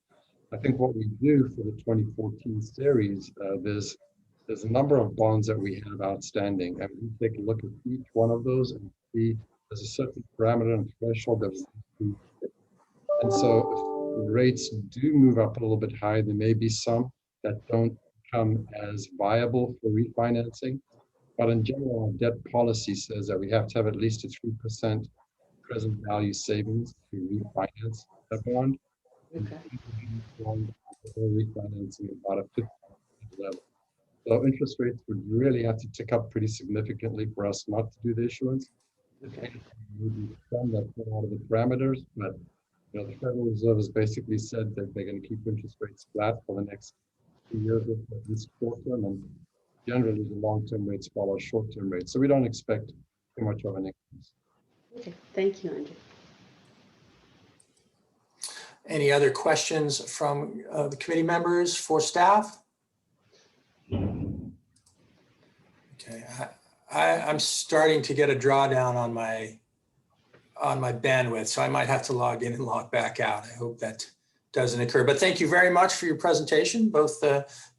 I think what we do for the 2014 series, there's a number of bonds that we have outstanding, and we take a look at each one of those and see there's a certain parameter and threshold that we And so if rates do move up a little bit higher, there may be some that don't become as viable for refinancing. But in general, our debt policy says that we have to have at least a 3% present value savings to refinance a bond. And Okay. refinancing about a 50% level. So interest rates would really have to tick up pretty significantly for us not to do the issuance. Okay. Maybe some that fall out of the parameters, but you know, the Federal Reserve has basically said that they're going to keep interest rates flat for the next 2 years, at least short term, and generally the long-term rates follow short-term rates. So we don't expect too much of an increase. Okay. Thank you, Andrew. Any other questions from the committee members for staff? Okay, I'm starting to get a drawdown on my bandwidth, so I might have to log in and log back out. I hope that doesn't occur. But thank you very much for your presentation, both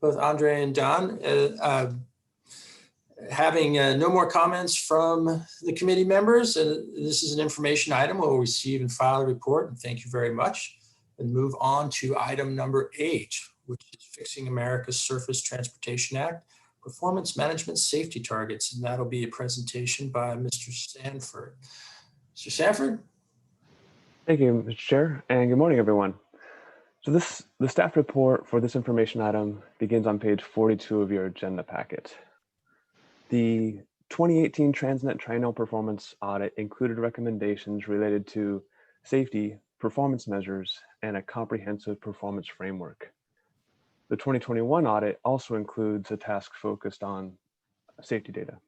Andre and Don. Having no more comments from the committee members, this is an information item. We'll receive and file a report, and thank you very much. And move on to item number 8, which is Fixing America's Surface Transportation Act, Performance Management Safety Targets. And that'll be a presentation by Mr. Sanford. Mr. Sanford? Thank you, Mr. Chair, and good morning, everyone. So the staff report for this information item begins on page 42 of your agenda packet. The 2018 TransNet Triennial Performance Audit included recommendations related to safety, performance measures, and a comprehensive performance framework. The 2021 audit also includes a task focused on safety data.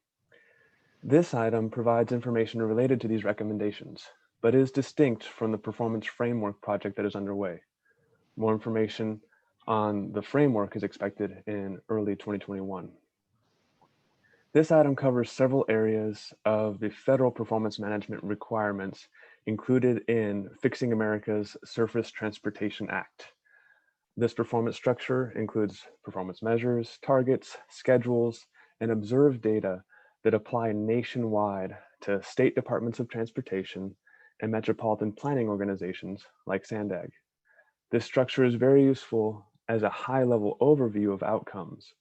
This item provides information related to these recommendations, but is distinct from the performance framework project that is underway. More information on the framework is expected in early 2021. This item covers several areas of the federal performance management requirements included in Fixing America's Surface Transportation Act. This performance structure includes performance measures, targets, schedules, and observed data that apply nationwide to state departments of transportation and metropolitan planning organizations like SANDAG. This structure is very useful as a high-level overview of outcomes,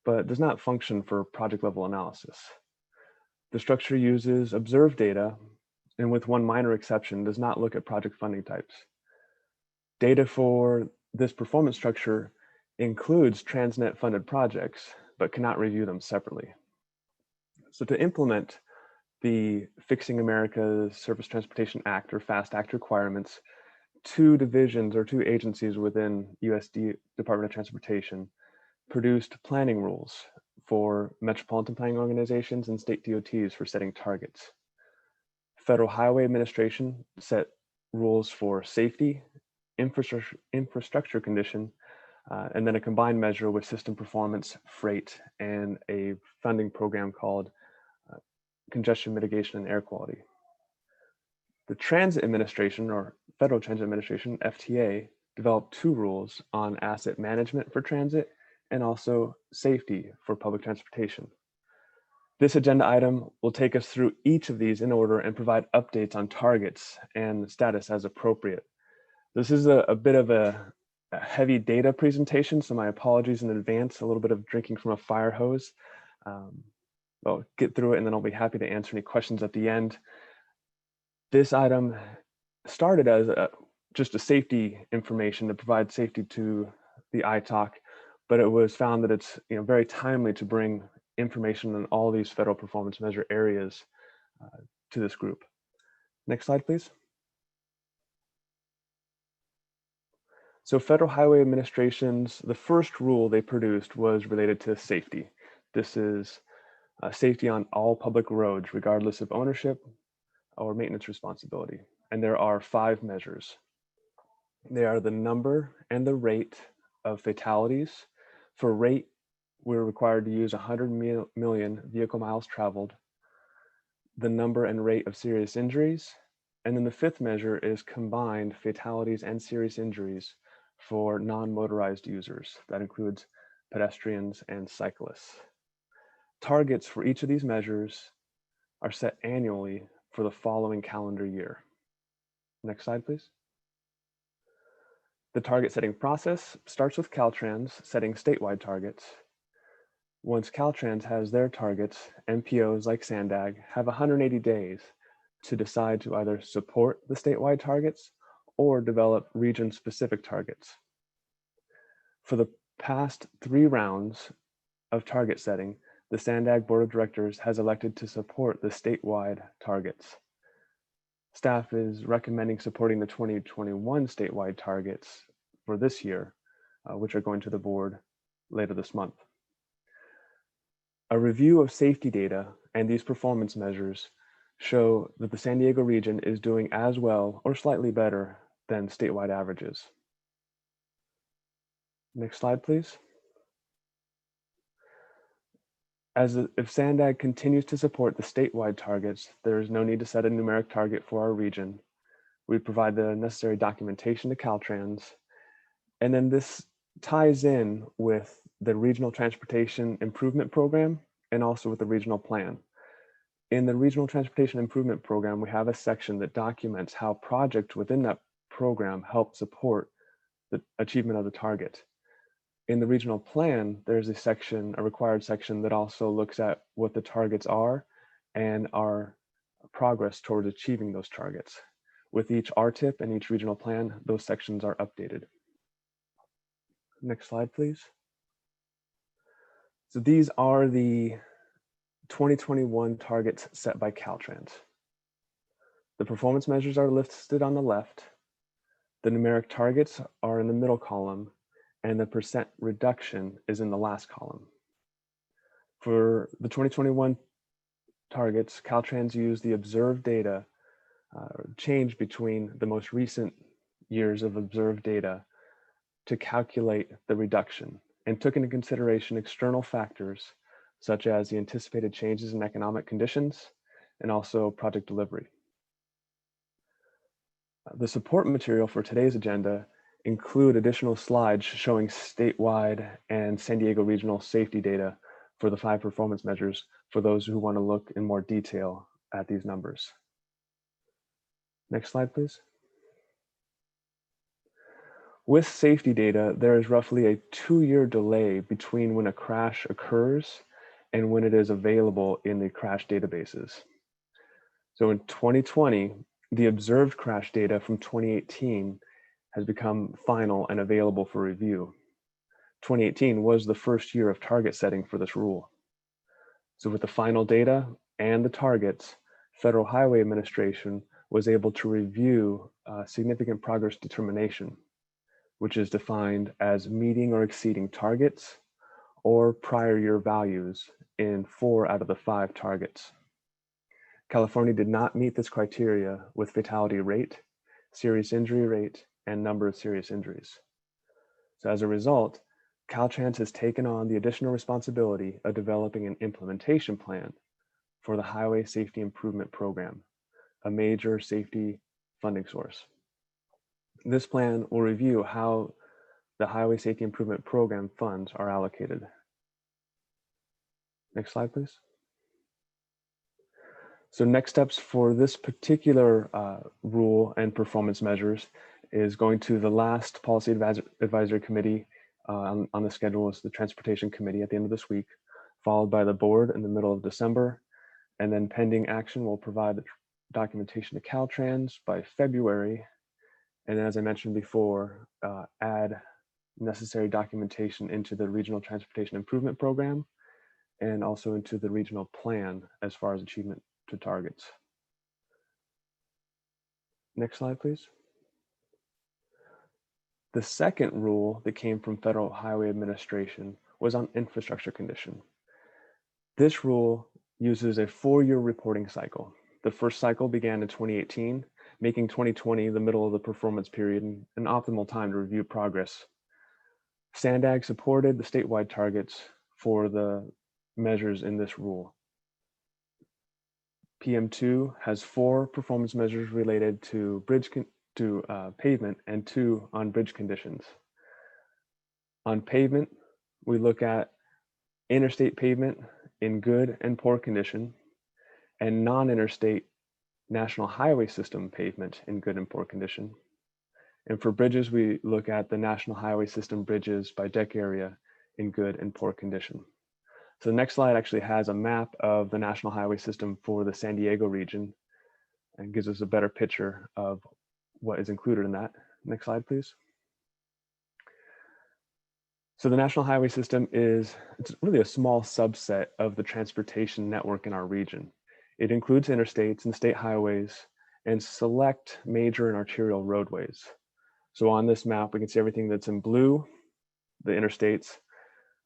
but does not function for project-level analysis. The structure uses observed data, and with one minor exception, does not look at project funding types. Data for this performance structure includes TransNet funded projects, but cannot review them separately. So to implement the Fixing America's Surface Transportation Act, or FAST Act requirements, 2 divisions or 2 agencies within USD Department of Transportation produced planning rules for metropolitan planning organizations and state DOTs for setting targets. Federal Highway Administration set rules for safety, infrastructure condition, and then a combined measure with system performance, freight, and a funding program called Congestion Mitigation and Air Quality. The Transit Administration, or Federal Transit Administration, FTA, developed 2 rules on asset management for transit and also safety for public transportation. This agenda item will take us through each of these in order and provide updates on targets and status as appropriate. This is a bit of a heavy data presentation, so my apologies in advance, a little bit of drinking from a fire hose. I'll get through it and then I'll be happy to answer any questions at the end. This item started as just a safety information to provide safety to the ITOC, but it was found that it's very timely to bring information on all these federal performance measure areas to this group. Next slide, please. So Federal Highway Administration's, the first rule they produced was related to safety. This is safety on all public roads, regardless of ownership or maintenance responsibility. And there are 5 measures. They are the number and the rate of fatalities. For rate, we're required to use 100 million vehicle miles traveled, the number and rate of serious injuries, and then the 5th measure is combined fatalities and serious injuries for non-motorized users. That includes pedestrians and cyclists. Targets for each of these measures are set annually for the following calendar year. Next slide, please. The target setting process starts with Caltrans setting statewide targets. Once Caltrans has their targets, Mpos like Sandag have 180 days to decide to either support the statewide targets or develop region-specific targets. For the past 3 rounds of target setting, the Sandag Board of Directors has elected to support the statewide targets. Staff is recommending supporting the 2021 statewide targets for this year, which are going to the board later this month. A review of safety data and these performance measures show that the San Diego region is doing as well or slightly better than statewide averages. Next slide, please. If Sandag continues to support the statewide targets, there is no need to set a numeric target for our region. We provide the necessary documentation to Caltrans, and then this ties in with the Regional Transportation Improvement Program and also with the regional plan. In the Regional Transportation Improvement Program, we have a section that documents how projects within that program help support the achievement of the target. In the regional plan, there's a section, a required section that also looks at what the targets are and our progress towards achieving those targets. With each RTIP and each regional plan, those sections are updated. Next slide, please. So these are the 2021 targets set by Caltrans. The performance measures are listed on the left. The numeric targets are in the middle column, and the percent reduction is in the last column. For the 2021 targets, Caltrans used the observed data change between the most recent years of observed data to calculate the reduction and took into consideration external factors such as the anticipated changes in economic conditions and also project delivery. The support material for today's agenda include additional slides showing statewide and San Diego regional safety data for the 5 performance measures for those who want to look in more detail at these numbers. Next slide, please. With safety data, there is roughly a 2-year delay between when a crash occurs and when it is available in the crash databases. So in 2020, the observed crash data from 2018 has become final and available for review. 2018 was the first year of target setting for this rule. So with the final data and the targets, Federal Highway Administration was able to review significant progress determination, which is defined as meeting or exceeding targets or prior year values in 4 out of the 5 targets. California did not meet this criteria with fatality rate, serious injury rate, and number of serious injuries. So as a result, Caltrans has taken on the additional responsibility of developing an implementation plan for the Highway Safety Improvement Program, a major safety funding source. This plan will review how the Highway Safety Improvement Program funds are allocated. Next slide, please. So next steps for this particular rule and performance measures is going to the last Policy Advisory Committee on the schedule is the Transportation Committee at the end of this week, followed by the board in the middle of December, and then pending action will provide the documentation to Caltrans by February, and as I mentioned before, add necessary documentation into the Regional Transportation Improvement Program and also into the regional plan as far as achievement to targets. Next slide, please. The second rule that came from Federal Highway Administration was on infrastructure condition. This rule uses a 4-year reporting cycle. The first cycle began in 2018, making 2020 the middle of the performance period and an optimal time to review progress. Sandag supported the statewide targets for the measures in this rule. PM2 has 4 performance measures related to pavement and 2 on bridge conditions. On pavement, we look at interstate pavement in good and poor condition and non-interstate national highway system pavement in good and poor condition. And for bridges, we look at the National Highway System bridges by deck area in good and poor condition. So the next slide actually has a map of the National Highway System for the San Diego region and gives us a better picture of what is included in that. Next slide, please. So the National Highway System it's really a small subset of the transportation network in our region. It includes interstates and state highways and select major and arterial roadways. So on this map, we can see everything that's in blue, the interstates,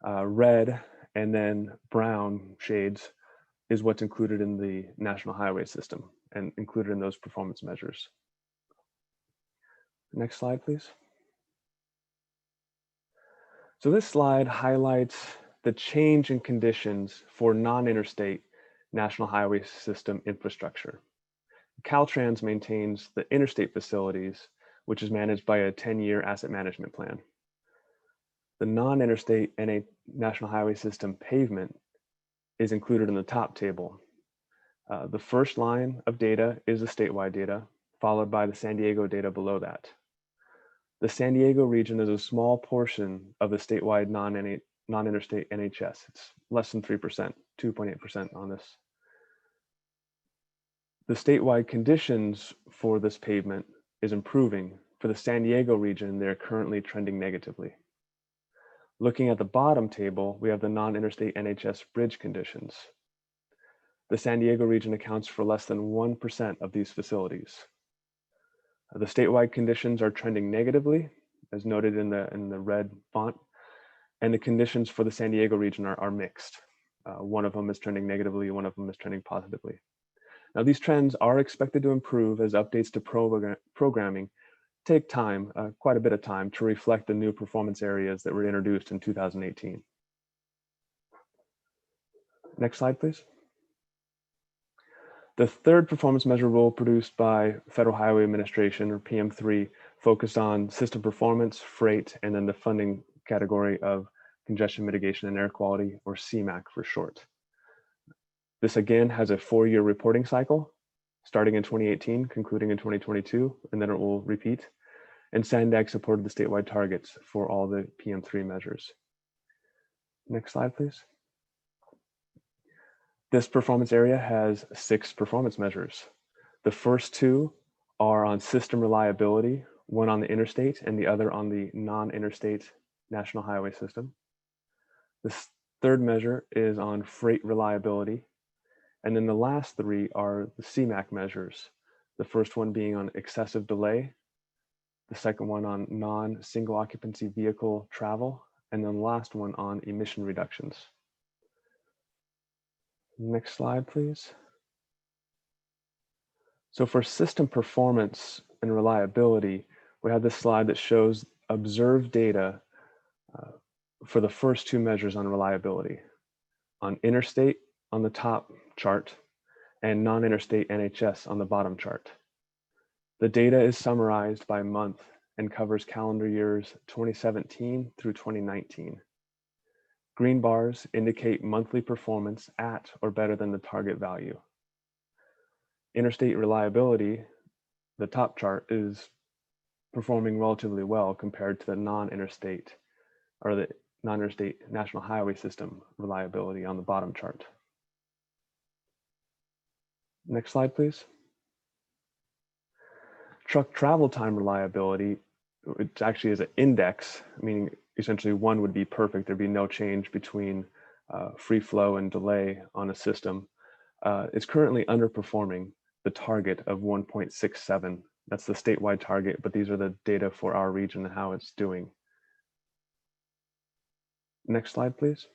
red, and then brown shades is what's included in the National Highway System and included in those performance measures. Next slide, please. So this slide highlights the change in conditions for non-interstate National Highway System infrastructure. Caltrans maintains the interstate facilities, which is managed by a 10-year asset management plan. The non-interstate National Highway System pavement is included in the top table. The first line of data is the statewide data, followed by the San Diego data below that. The San Diego region is a small portion of the statewide non-interstate NHS. It's less than 3%, 2.8% on this. The statewide conditions for this pavement is improving. For the San Diego region, they're currently trending negatively. Looking at the bottom table, we have the non-interstate NHS bridge conditions. The San Diego region accounts for less than 1% of these facilities. The statewide conditions are trending negatively, as noted in the red font, and the conditions for the San Diego region are mixed. One of them is trending negatively, one of them is trending positively. Now, these trends are expected to improve as updates to programming take time, quite a bit of time, to reflect the new performance areas that were introduced in 2018. Next slide, please. The third performance measure rule produced by Federal Highway Administration, or PM3, focused on system performance, freight, and then the funding category of congestion mitigation and air quality, or CMAQ for short. This again has a 4-year reporting cycle, starting in 2018, concluding in 2022, and then it will repeat. And SANDAG supported the statewide targets for all the PM3 measures. Next slide, please. This performance area has 6 performance measures. The first 2 are on system reliability, one on the interstate and the other on the non-interstate National Highway System. The third measure is on freight reliability. And then the last 3 are the CMAQ measures. The first one being on excessive delay, the second one on non-single occupancy vehicle travel, and then the last one on emission reductions. Next slide, please. So for system performance and reliability, we have this slide that shows observed data for the first 2 measures on reliability. On interstate on the top chart and non-interstate NHS on the bottom chart. The data is summarized by month and covers calendar years 2017 through 2019. Green bars indicate monthly performance at or better than the target value. Interstate reliability, the top chart, is performing relatively well compared to the non-interstate or the non-interstate National Highway System reliability on the bottom chart. Next slide, please. Truck travel time reliability, it actually is an index, meaning essentially 1 would be perfect. There'd be no change between free flow and delay on a system. It's currently underperforming the target of 1.67. That's the statewide target, but these are the data for our region and how it's doing. Next slide, please.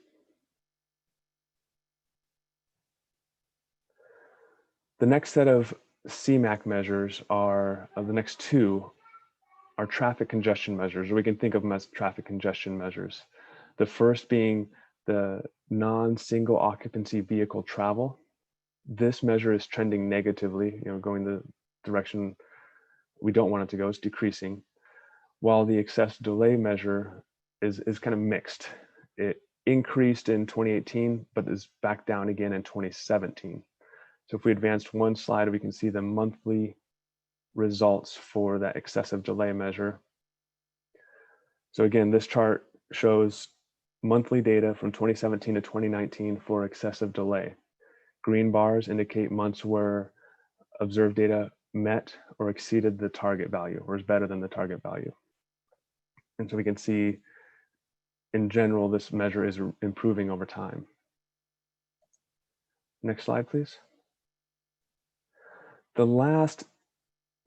The next set of CMAQ measures are, the next 2 are traffic congestion measures, or we can think of them as traffic congestion measures. The first being the non-single occupancy vehicle travel. This measure is trending negatively, going the direction we don't want it to go, it's decreasing. While the excess delay measure is kind of mixed. It increased in 2018, but is back down again in 2017. So if we advanced 1 slide, we can see the monthly results for that excessive delay measure. So again, this chart shows monthly data from 2017 to 2019 for excessive delay. Green bars indicate months where observed data met or exceeded the target value or is better than the target value. And so we can see in general, this measure is improving over time. Next slide, please. The last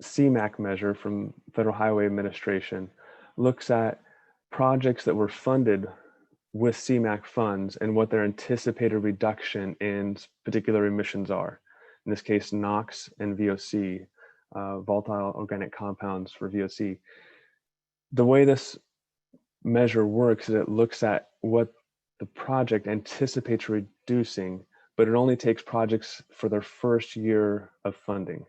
CMAQ measure from Federal Highway Administration looks at projects that were funded with CMAQ funds and what their anticipated reduction in particular emissions are. In this case, NOx and VOC, volatile organic compounds for VOC. The way this measure works is it looks at what the project anticipates reducing, but it only takes projects for their first year of funding.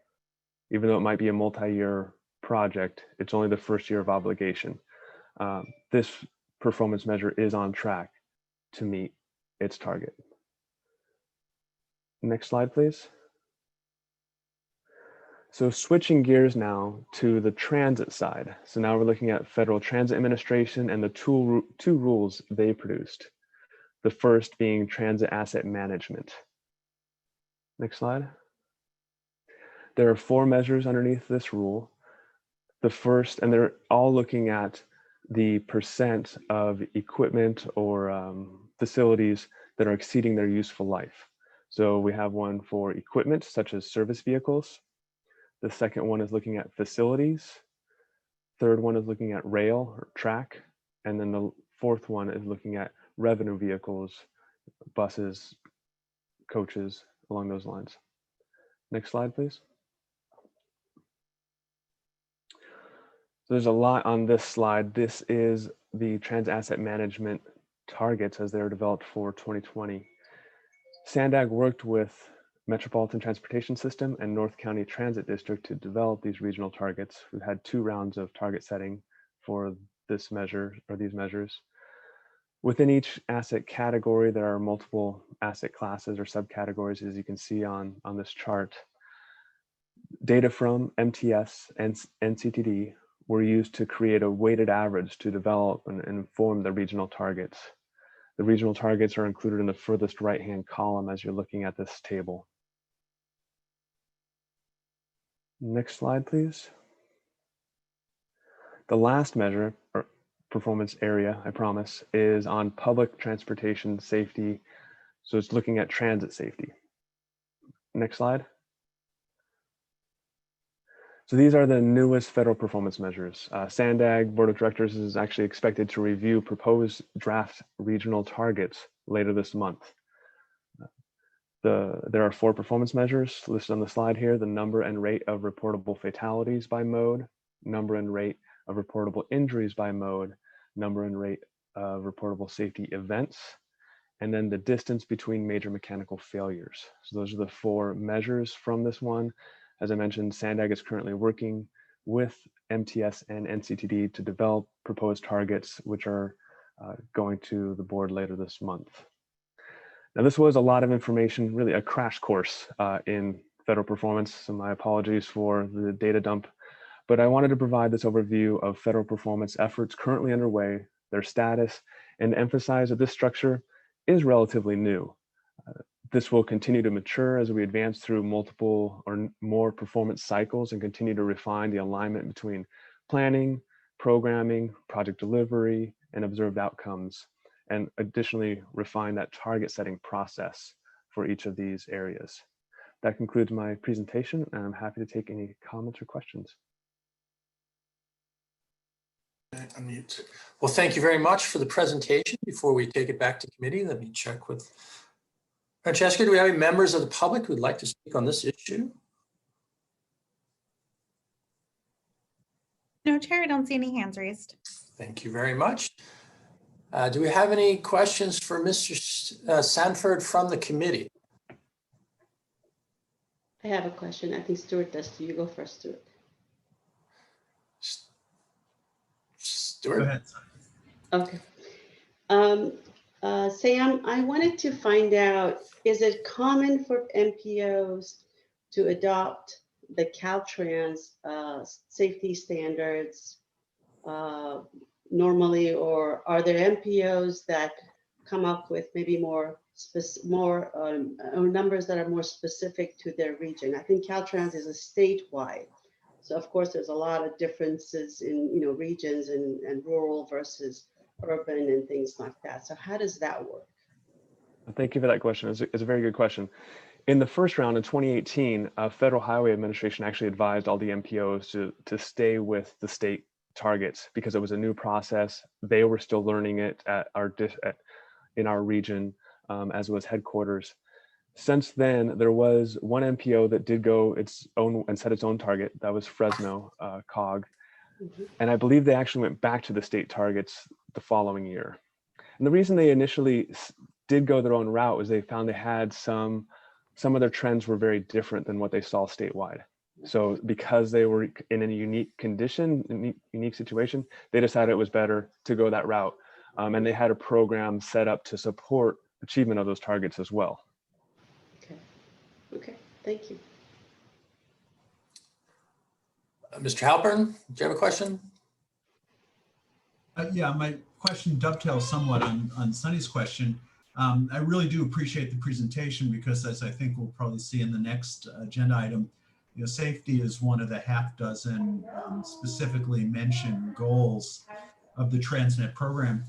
Even though it might be a multi-year project, it's only the first year of obligation. This performance measure is on track to meet its target. Next slide, please. So switching gears now to the transit side. So now we're looking at Federal Transit Administration and the two rules they produced. The first being transit asset management. Next slide. There are 4 measures underneath this rule. The first, and they're all looking at the percent of equipment or facilities that are exceeding their useful life. So we have one for equipment such as service vehicles. The second one is looking at facilities. Third one is looking at rail or track. And then the fourth one is looking at revenue vehicles, buses, coaches, along those lines. Next slide, please. So there's a lot on this slide. This is the transit asset management targets as they were developed for 2020. SANDAG worked with Metropolitan Transportation System and North County Transit District to develop these regional targets. We've had 2 rounds of target setting for this measure or these measures. Within each asset category, there are multiple asset classes or subcategories, as you can see on this chart. Data from MTS and NCTD were used to create a weighted average to develop and inform the regional targets. The regional targets are included in the furthest right-hand column as you're looking at this table. Next slide, please. The last measure, or performance area, I promise, is on public transportation safety. So it's looking at transit safety. Next slide. So these are the newest federal performance measures. SANDAG Board of Directors is actually expected to review proposed draft regional targets later this month. There are 4 performance measures listed on the slide here: the number and rate of reportable fatalities by mode, number and rate of reportable injuries by mode, number and rate of reportable safety events, and then the distance between major mechanical failures. So those are the 4 measures from this one. As I mentioned, SANDAG is currently working with MTS and NCTD to develop proposed targets, which are going to the board later this month. Now, this was a lot of information, really a crash course in federal performance, so my apologies for the data dump, but I wanted to provide this overview of federal performance efforts currently underway, their status, and emphasize that this structure is relatively new. This will continue to mature as we advance through multiple or more performance cycles and continue to refine the alignment between planning, programming, project delivery, and observed outcomes, and additionally refine that target setting process for each of these areas. That concludes my presentation, and I'm happy to take any comments or questions. Unmute. Well, thank you very much for the presentation. Before we take it back to committee, let me check with Francesca. Do we have any members of the public who would like to speak on this issue? No, Chair, I don't see any hands raised. Thank you very much. Do we have any questions for Mr. Sanford from the committee? I have a question. I think Stuart does. You go first, Stuart. Stuart? Go ahead. Okay. Sam, I wanted to find out, is it common for MPOs to adopt the Caltrans safety standards normally, or are there MPOs that come up with maybe more numbers that are more specific to their region? I think Caltrans is a statewide. So of course, there's a lot of differences in regions and rural versus urban and things like that. So how does that work? Thank you for that question. It's a very good question. In the first round in 2018, Federal Highway Administration actually advised all the MPOs to stay with the state targets because it was a new process. They were still learning it in our region as was headquarters. Since then, there was one MPO that did go its own and set its own target. That was Fresno COG. And I believe they actually went back to the state targets the following year. And the reason they initially did go their own route was they found they had some of their trends were very different than what they saw statewide. So because they were in a unique condition, unique situation, they decided it was better to go that route. And they had a program set up to support achievement of those targets as well. Okay, thank you. Mr. Halpern, do you have a question? Yeah, my question dovetails somewhat on Sunny's question. I really do appreciate the presentation because, as I think we'll probably see in the next agenda item, safety is one of the half dozen specifically mentioned goals of the TransNet program.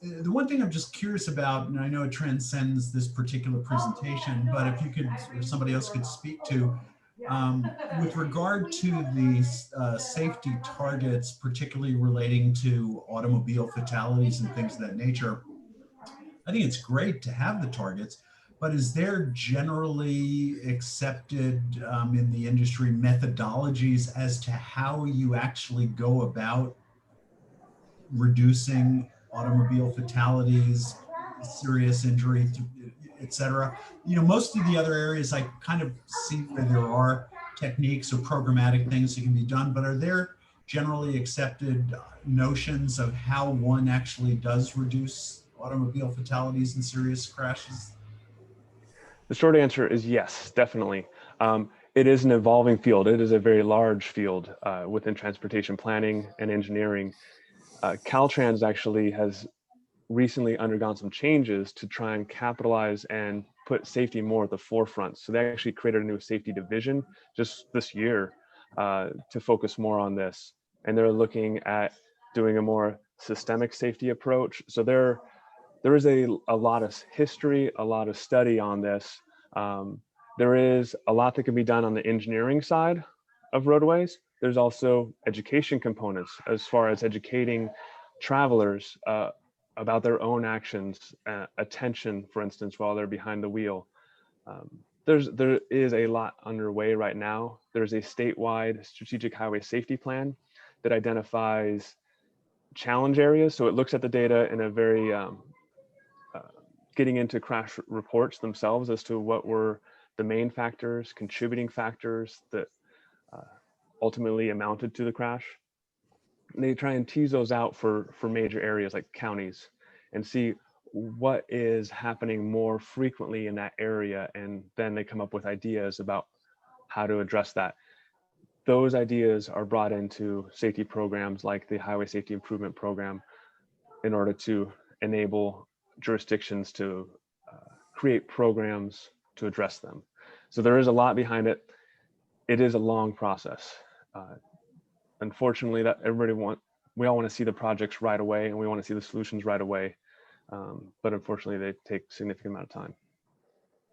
The one thing I'm just curious about, and I know it transcends this particular presentation, but if you could, or somebody else could speak to, with regard to these safety targets, particularly relating to automobile fatalities and things of that nature, I think it's great to have the targets, but is there generally accepted in the industry methodologies as to how you actually go about reducing automobile fatalities, serious injury, et cetera? Most of the other areas I kind of see where there are techniques or programmatic things that can be done, but are there generally accepted notions of how one actually does reduce automobile fatalities and serious crashes? The short answer is yes, definitely. It is an evolving field. It is a very large field within transportation planning and engineering. Caltrans actually has recently undergone some changes to try and capitalize and put safety more at the forefront. So they actually created a new safety division just this year to focus more on this. And they're looking at doing a more systemic safety approach. So there is a lot of history, a lot of study on this. There is a lot that can be done on the engineering side of roadways. There's also education components as far as educating travelers about their own actions, attention, for instance, while they're behind the wheel. There is a lot underway right now. There's a statewide strategic highway safety plan that identifies challenge areas. So it looks at the data in a very, getting into crash reports themselves as to what were the main factors, contributing factors that ultimately amounted to the crash. And they try and tease those out for major areas like counties and see what is happening more frequently in that area. And then they come up with ideas about how to address that. Those ideas are brought into safety programs like the Highway Safety Improvement Program in order to enable jurisdictions to create programs to address them. So there is a lot behind it. It is a long process. Unfortunately, that we all want to see the projects right away, and we want to see the solutions right away. But unfortunately, they take a significant amount of time.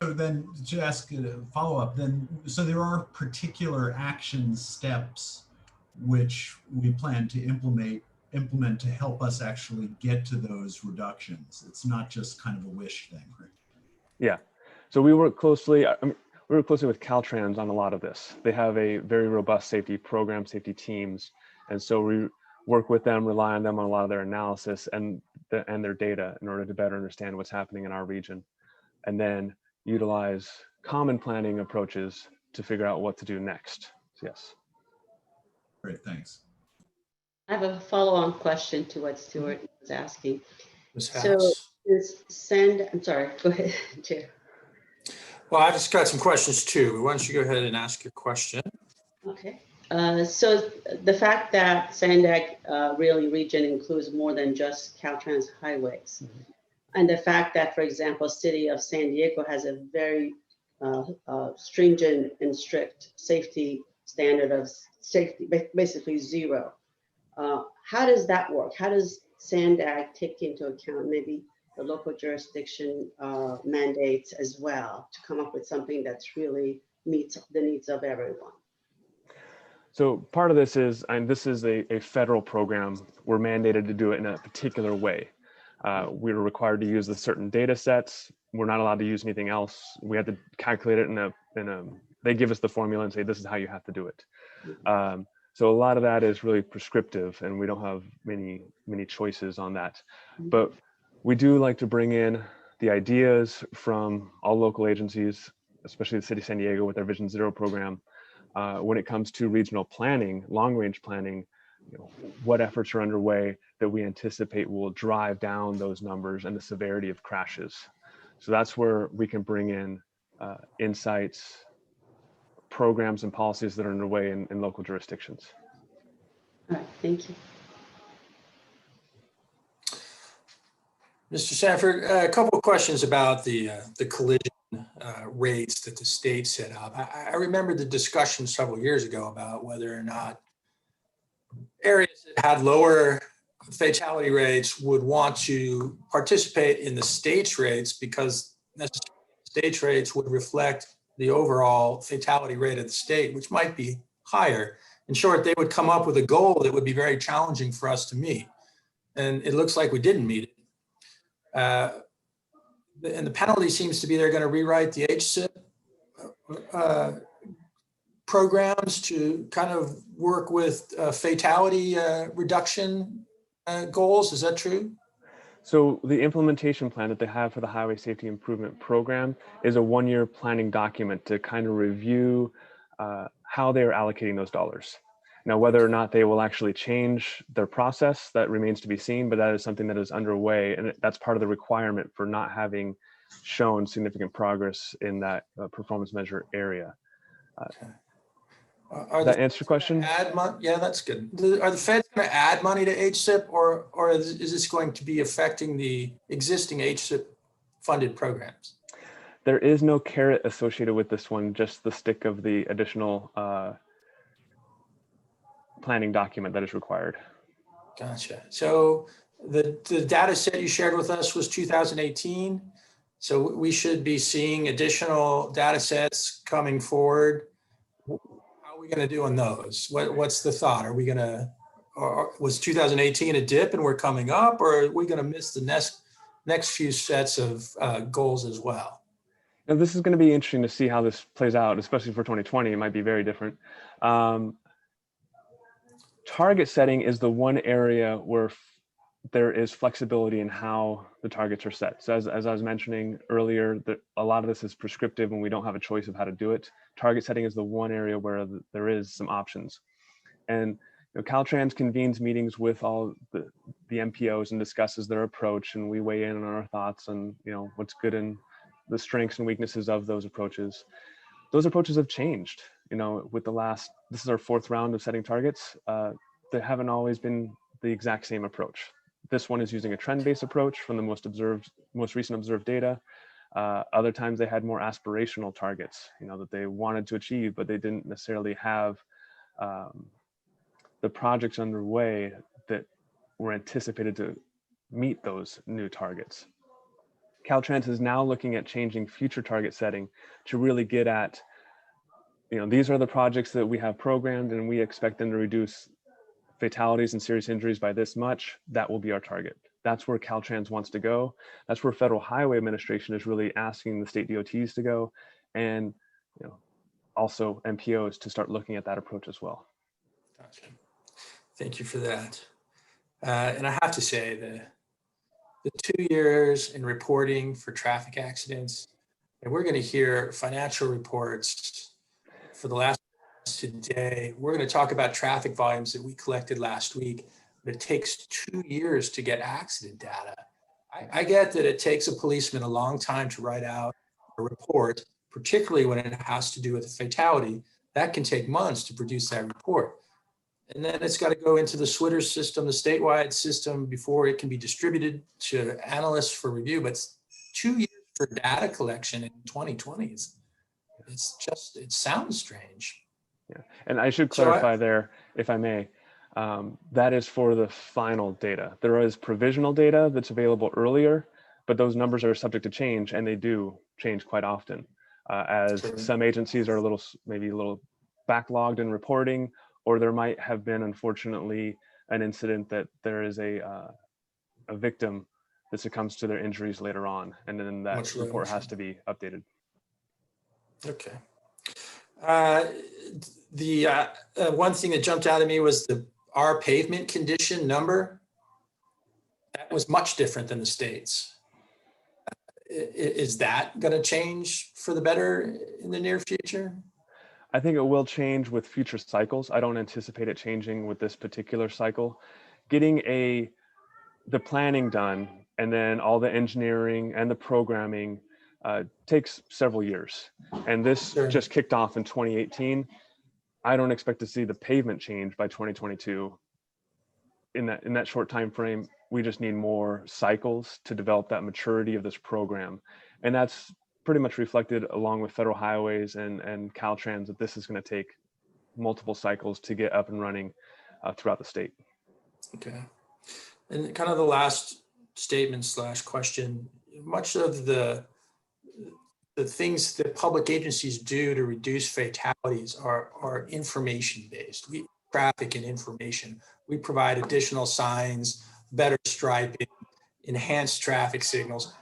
So then, to ask a follow-up, then, so there are particular action steps which we plan to implement to help us actually get to those reductions. It's not just kind of a wish thing, right? Yeah. So we work closely. We work closely with Caltrans on a lot of this. They have a very robust safety program, safety teams, and so we work with them, rely on them on a lot of their analysis and their data in order to better understand what's happening in our region, and then utilize common planning approaches to figure out what to do next. So yes. Great, thanks. I have a follow-on question to what Stuart was asking. Ms. So House. I'm sorry, go ahead, Chair. Well, I just got some questions too. Why don't you go ahead and ask your question? Okay. So the fact that Sandag really region includes more than just Caltrans highways, and the fact that, for example, City of San Diego has a very stringent and strict safety standard of safety, basically zero. How does that work? How does Sandag take into account maybe the local jurisdiction mandates as well to come up with something that's really meets the needs of everyone? So part of this is, and this is a federal program, we're mandated to do it in a particular way. We're required to use the certain data sets. We're not allowed to use anything else. We have to calculate it they give us the formula and say, this is how you have to do it. So a lot of that is really prescriptive and we don't have many choices on that. But we do like to bring in the ideas from all local agencies, especially the City of San Diego with their Vision Zero program. When it comes to regional planning, long-range planning, what efforts are underway that we anticipate will drive down those numbers and the severity of crashes. So that's where we can bring in insights, programs and policies that are underway in local jurisdictions. All right, thank you. Mr. Sanford, a couple of questions about the collision rates that the state set up. I remember the discussion several years ago about whether or not areas that had lower fatality rates would want to participate in the state's rates because necessarily state's rates would reflect the overall fatality rate of the state, which might be higher. In short, they would come up with a goal that would be very challenging for us to meet. And it looks like we didn't meet it. And the penalty seems to be they're going to rewrite the HSIP programs to kind of work with fatality reduction goals. Is that true? So the implementation plan that they have for the Highway Safety Improvement Program is a one-year planning document to kind of review how they are allocating those dollars. Now, whether or not they will actually change their process, that remains to be seen, but that is something that is underway. And that's part of the requirement for not having shown significant progress in that performance measure area. That answer your question? Add money? Yeah, that's good. Are the feds going to add money to HSIP or is this going to be affecting the existing HSIP funded programs? There is no carrot associated with this one, just the stick of the additional planning document that is required. Gotcha. So the data set you shared with us was 2018. So we should be seeing additional data sets coming forward. How are we going to do on those? What's the thought? Are we going to, or was 2018 a dip and we're coming up, or are we going to miss the next few sets of goals as well? Now, this is going to be interesting to see how this plays out, especially for 2020. It might be very different. Target setting is the one area where there is flexibility in how the targets are set. So as I was mentioning earlier, a lot of this is prescriptive and we don't have a choice of how to do it. Target setting is the one area where there is some options. And Caltrans convenes meetings with all the Mpos and discusses their approach, and we weigh in on our thoughts on what's good and the strengths and weaknesses of those approaches. Those approaches have changed. With this is our fourth round of setting targets. They haven't always been the exact same approach. This one is using a trend-based approach from the most recent observed data. Other times they had more aspirational targets, that they wanted to achieve, but they didn't necessarily have the projects underway that were anticipated to meet those new targets. Caltrans is now looking at changing future target setting to really get at, these are the projects that we have programmed and we expect them to reduce fatalities and serious injuries by this much. That will be our target. That's where Caltrans wants to go. That's where Federal Highway Administration is really asking the state DOTs to go, and also Mpos to start looking at that approach as well. Gotcha. Thank you for that. And I have to say the 2 years in reporting for traffic accidents, and we're going to hear financial reports for the last today. We're going to talk about traffic volumes that we collected last week, but it takes 2 years to get accident data. I get that it takes a policeman a long time to write out a report, particularly when it has to do with a fatality. That can take months to produce that report. And then it's got to go into the SWITR system, the statewide system, before it can be distributed to analysts for review. But it's 2 years for data collection in 2020. It sounds strange. Yeah, and I should So clarify there, if I may, that is for the final data. There is provisional data that's available earlier, but those numbers are subject to change, and they do change quite often, as Sure. some agencies are maybe a little backlogged in reporting, or there might have been, unfortunately, an incident that there is a victim that succumbs to their injuries later on, and then that Much later, report has sure. to be updated. Okay. The one thing that jumped out at me was our pavement condition number. That was much different than the state's. Is that going to change for the better in the near future? I think it will change with future cycles. I don't anticipate it changing with this particular cycle. Getting the planning done and then all the engineering and the programming takes several years. And this Sure. just kicked off in 2018. I don't expect to see the pavement change by 2022. In that short time frame, we just need more cycles to develop that maturity of this program. And that's pretty much reflected along with federal highways and Caltrans, that this is going to take multiple cycles to get up and running throughout the state. Okay. And kind of the last statement / question, much of the things that public agencies do to reduce fatalities are information based. Traffic and information. We provide additional signs, better striping, enhanced traffic signals.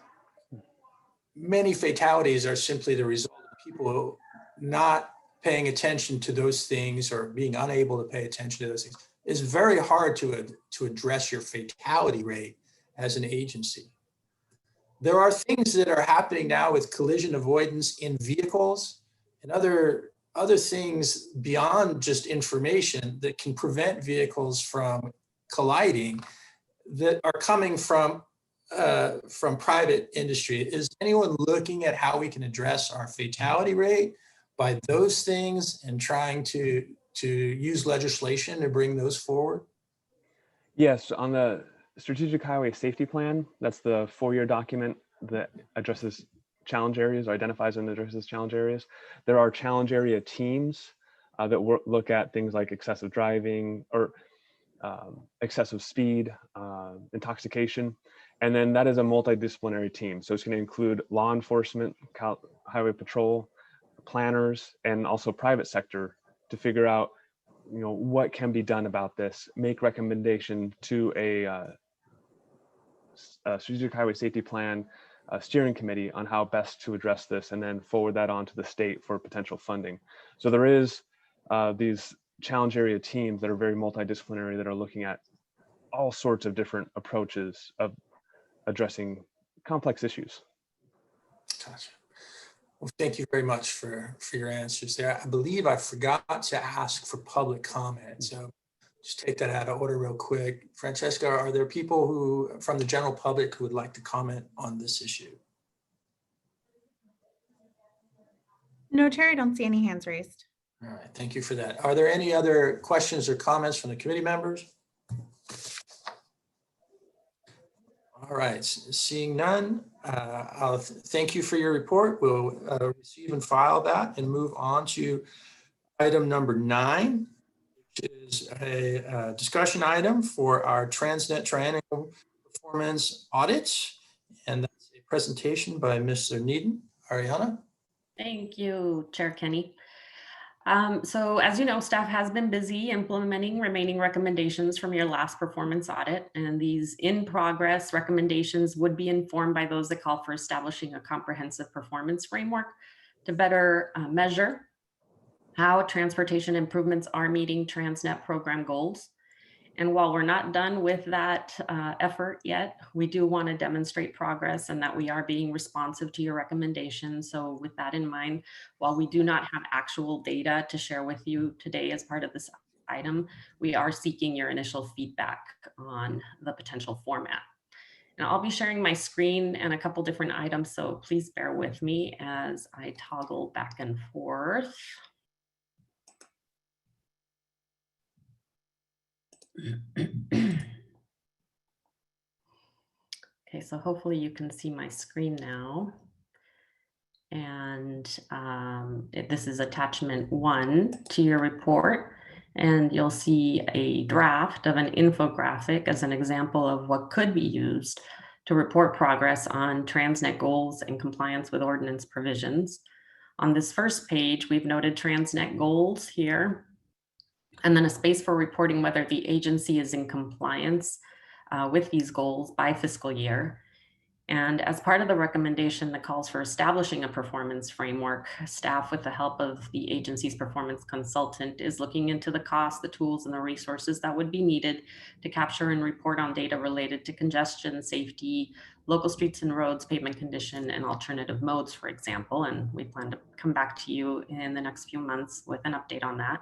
Many fatalities are simply the result of people not paying attention to those things or being unable to pay attention to those things. It's very hard to address your fatality rate as an agency. There are things that are happening now with collision avoidance in vehicles and other things beyond just information that can prevent vehicles from colliding that are coming from private industry. Is anyone looking at how we can address our fatality rate by those things and trying to use legislation to bring those forward? Yes, on the Strategic Highway Safety Plan, that's the 4-year document that addresses challenge areas, or identifies and addresses challenge areas. There are challenge area teams that look at things like excessive driving or excessive speed, intoxication. And then that is a multidisciplinary team. So it's going to include law enforcement, highway patrol, planners, and also private sector to figure out, what can be done about this, make recommendation to a Strategic Highway Safety Plan steering committee on how best to address this, and then forward that on to the state for potential funding. So there is these challenge area teams that are very multidisciplinary that are looking at all sorts of different approaches of addressing complex issues. Gotcha. Well, thank you very much for your answers there. I believe I forgot to ask for public comment. So just take that out of order real quick. Francesca, are there people from the general public who would like to comment on this issue? No, Chair, I don't see any hands raised. All right, thank you for that. Are there any other questions or comments from the committee members? All right, seeing none, I'll thank you for your report. We'll receive and file that and move on to item number 9, which is a discussion item for our TransNet triennial performance audit. And that's a presentation by Mr. Needham. Ariana? Thank you, Chair Kenny. So as you know, staff has been busy implementing remaining recommendations from your last performance audit, and these in progress recommendations would be informed by those that call for establishing a comprehensive performance framework to better measure how transportation improvements are meeting TransNet program goals. And while we're not done with that effort yet, we do want to demonstrate progress and that we are being responsive to your recommendations. So with that in mind, while we do not have actual data to share with you today as part of this item, we are seeking your initial feedback on the potential format. And I'll be sharing my screen and a couple different items, so please bear with me as I toggle back and forth. Okay, so hopefully you can see my screen now. And this is attachment 1 to your report. And you'll see a draft of an infographic as an example of what could be used to report progress on TransNet goals and compliance with ordinance provisions. On this first page, we've noted TransNet goals here, and then a space for reporting whether the agency is in compliance with these goals by fiscal year. And as part of the recommendation that calls for establishing a performance framework, staff with the help of the agency's performance consultant is looking into the costs, the tools, and the resources that would be needed to capture and report on data related to congestion, safety, local streets and roads, pavement condition, and alternative modes, for example. And we plan to come back to you in the next few months with an update on that.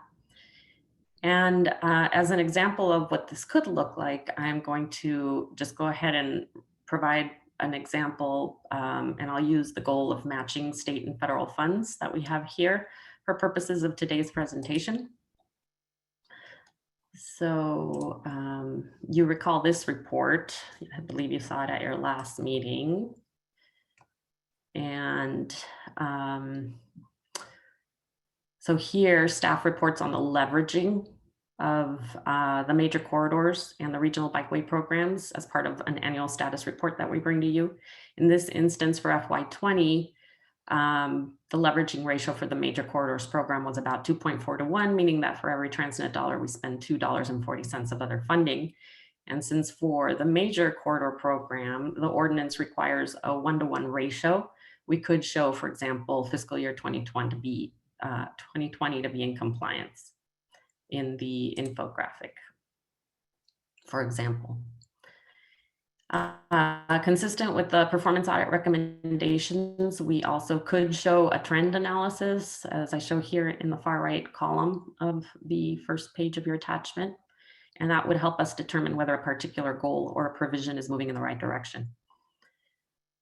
And as an example of what this could look like, I'm going to just go ahead and provide an example, and I'll use the goal of matching state and federal funds that we have here for purposes of today's presentation. So you recall this report, I believe you saw it at your last meeting. And so here, staff reports on the leveraging of the major corridors and the regional bikeway programs as part of an annual status report that we bring to you. In this instance for FY20, the leveraging ratio for the major corridors program was about 2.4 to 1, meaning that for every TransNet dollar, we spend $2.40 of other funding. And since for the major corridor program, the ordinance requires a 1-to-1 ratio, we could show, for example, fiscal year 2020 to be in compliance in the infographic, for example. Consistent with the performance audit recommendations, we also could show a trend analysis, as I show here in the far right column of the first page of your attachment, and that would help us determine whether a particular goal or a provision is moving in the right direction.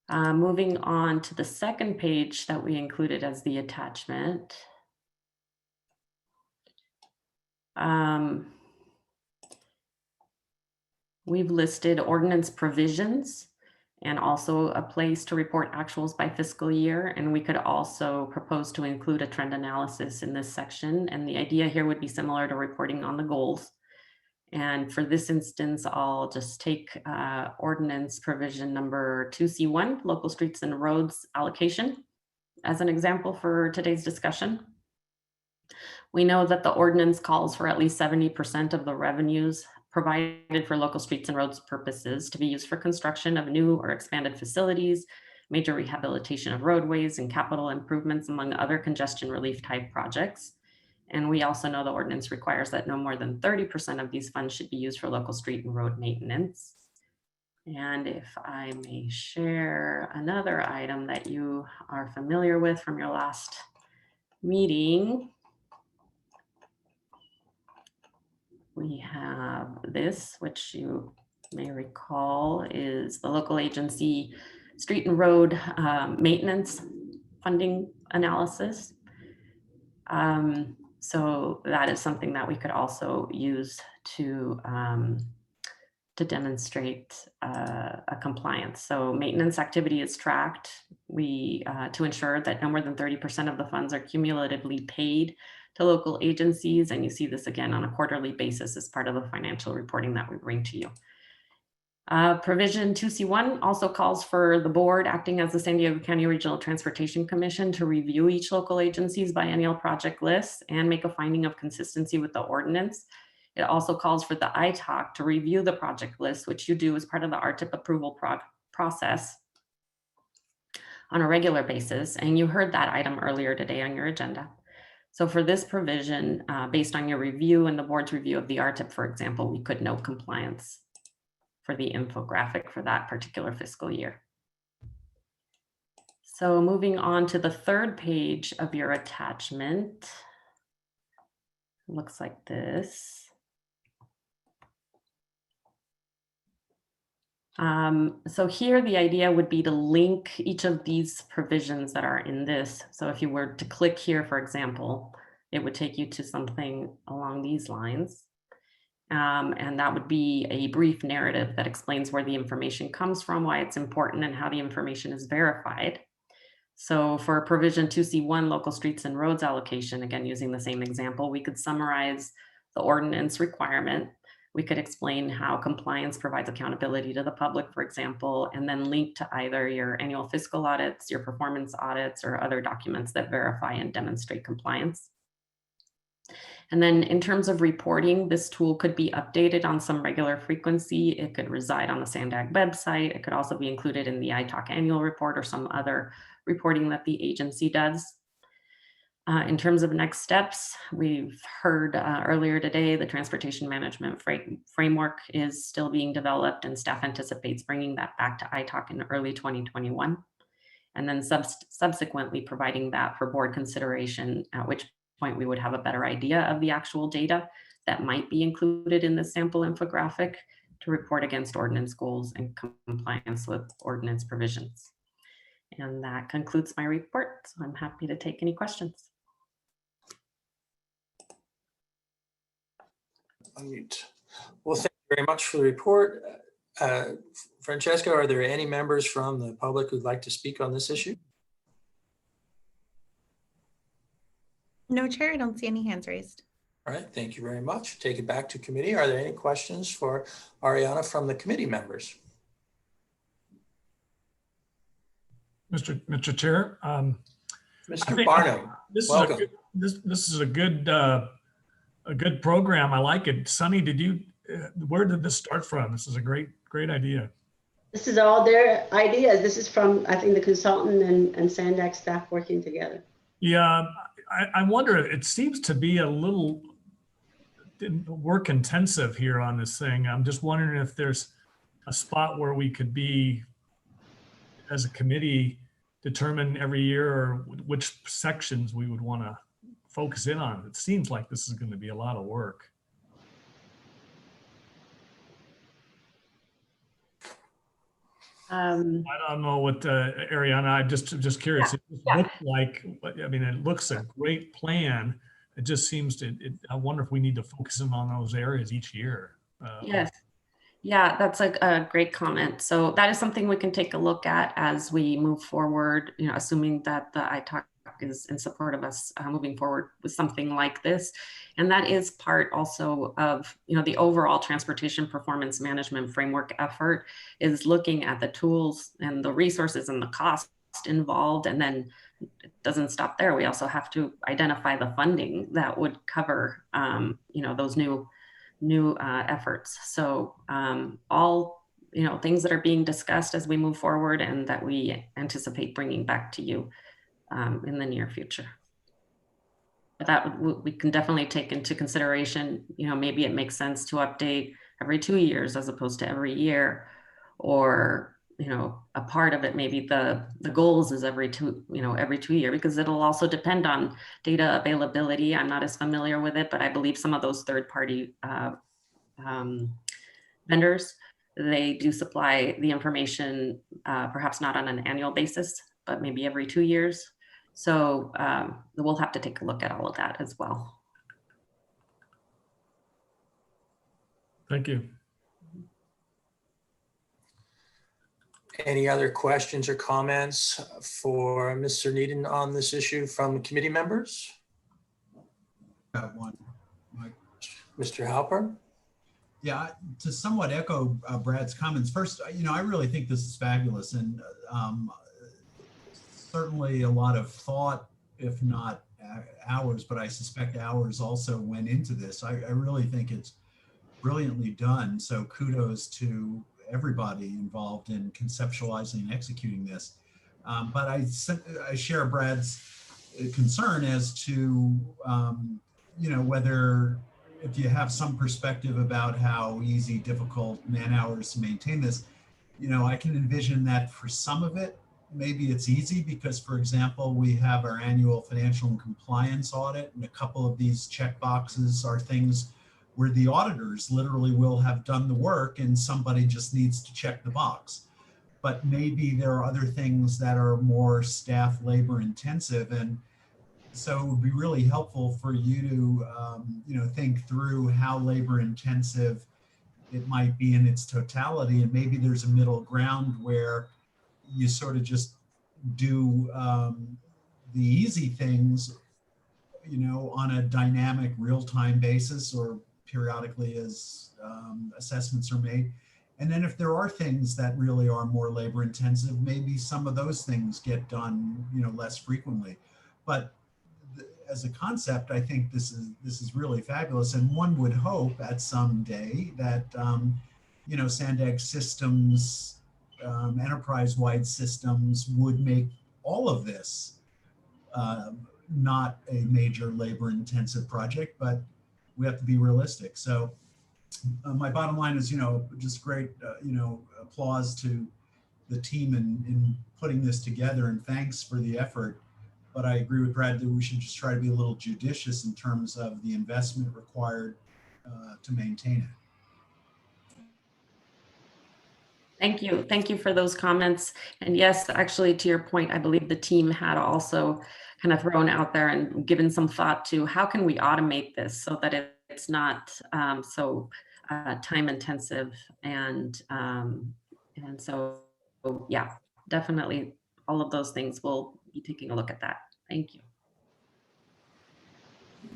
Moving on to the second page that we included as the attachment. We've listed ordinance provisions and also a place to report actuals by fiscal year. And we could also propose to include a trend analysis in this section. And the idea here would be similar to reporting on the goals. And for this instance, I'll just take ordinance provision number 2C1, local streets and roads allocation, as an example for today's discussion. We know that the ordinance calls for at least 70% of the revenues provided for local streets and roads purposes to be used for construction of new or expanded facilities, major rehabilitation of roadways, and capital improvements, among other congestion relief type projects. And we also know the ordinance requires that no more than 30% of these funds should be used for local street and road maintenance. And if I may share another item that you are familiar with from your last meeting. We have this, which you may recall is the local agency street and road maintenance funding analysis. So that is something that we could also use to demonstrate a compliance. So maintenance activity is tracked. To ensure that no more than 30% of the funds are cumulatively paid to local agencies. And you see this again on a quarterly basis as part of the financial reporting that we bring to you. Provision 2C1 also calls for the board acting as the San Diego County Regional Transportation Commission to review each local agency's biennial project list and make a finding of consistency with the ordinance. It also calls for the ITOC to review the project list, which you do as part of the RTIP approval process on a regular basis. And you heard that item earlier today on your agenda. So for this provision, based on your review and the board's review of the RTIP, for example, we could note compliance for the infographic for that particular fiscal year. So moving on to the third page of your attachment, looks like this. So here the idea would be to link each of these provisions that are in this. So if you were to click here, for example, it would take you to something along these lines. And that would be a brief narrative that explains where the information comes from, why it's important, and how the information is verified. So for provision 2C1, local streets and roads allocation, again, using the same example, we could summarize the ordinance requirement. We could explain how compliance provides accountability to the public, for example, and then link to either your annual fiscal audits, your performance audits, or other documents that verify and demonstrate compliance. And then in terms of reporting, this tool could be updated on some regular frequency. It could reside on the SANDAG website. It could also be included in the ITALC annual report or some other reporting that the agency does. In terms of next steps, we've heard earlier today, the transportation management framework is still being developed, and staff anticipates bringing that back to ITALC in early 2021. And then subsequently providing that for board consideration, at which point we would have a better idea of the actual data that might be included in the sample infographic to report against ordinance goals and compliance with ordinance provisions. And that concludes my report. So I'm happy to take any questions. Well, thank you very much for the report. Francesca, are there any members from the public who'd like to speak on this issue? No, Chair, I don't see any hands raised. All right, thank you very much. Take it back to committee. Are there any questions for Ariana from the committee members? Mr. Chair. Mr. Barnum, welcome. This is a good program. I like it. Sunny, where did this start from? This is a great idea. This is all their ideas. This is from, I think, the consultant and SANDAG staff working together. Yeah, I wonder, it seems to be a little work intensive here on this thing. I'm just wondering if there's a spot where we could be, as a committee, determine every year or which sections we would want to focus in on. It seems like this is going to be a lot of work. I don't know what, Ariana, I'm just curious. It looks like, I mean, it looks a great plan. It just seems to, I wonder if we need to focus in on those areas each year. Yes. Yeah, that's a great comment. So that is something we can take a look at as we move forward, assuming that the ITALC is in support of us moving forward with something like this. And that is part also of, the overall transportation performance management framework effort, is looking at the tools and the resources and the cost involved. And then it doesn't stop there. We also have to identify the funding that would cover, those new efforts. So all things that are being discussed as we move forward and that we anticipate bringing back to you in the near future. But that we can definitely take into consideration, maybe it makes sense to update every 2 years as opposed to every year, or a part of it, maybe the goals is every 2 years, because it'll also depend on data availability. I'm not as familiar with it, but I believe some of those third-party vendors, they do supply the information, perhaps not on an annual basis, but maybe every 2 years. So we'll have to take a look at all of that as well. Thank you. Any other questions or comments for Mr. Needham on this issue from committee members? Got one. Mike. Mr. Halpern? Yeah, to somewhat echo Brad's comments. First, I really think this is fabulous, and certainly a lot of thought, if not hours, but I suspect hours also went into this. I really think it's brilliantly done. So kudos to everybody involved in conceptualizing and executing this. But I share Brad's concern as to, whether, if you have some perspective about how easy, difficult man hours to maintain this, I can envision that for some of it, maybe it's easy because, for example, we have our annual financial and compliance audit, and a couple of these check boxes are things where the auditors literally will have done the work and somebody just needs to check the box. But maybe there are other things that are more staff labor intensive, and so it would be really helpful for you to think through how labor intensive it might be in its totality, and maybe there's a middle ground where you sort of just do the easy things, on a dynamic real-time basis or periodically as assessments are made. And then if there are things that really are more labor intensive, maybe some of those things get done, less frequently. But as a concept, I think this is really fabulous. And one would hope at some day that, Sandag systems, enterprise-wide systems would make all of this not a major labor intensive project, but we have to be realistic. So my bottom line is, just great, applause to the team in putting this together, and thanks for the effort. But I agree with Brad that we should just try to be a little judicious in terms of the investment required to maintain it. Thank you. Thank you for those comments. And yes, actually, to your point, I believe the team had also kind of thrown out there and given some thought to how can we automate this so that it's not so time intensive. And so, yeah, definitely all of those things. We'll be taking a look at that. Thank you.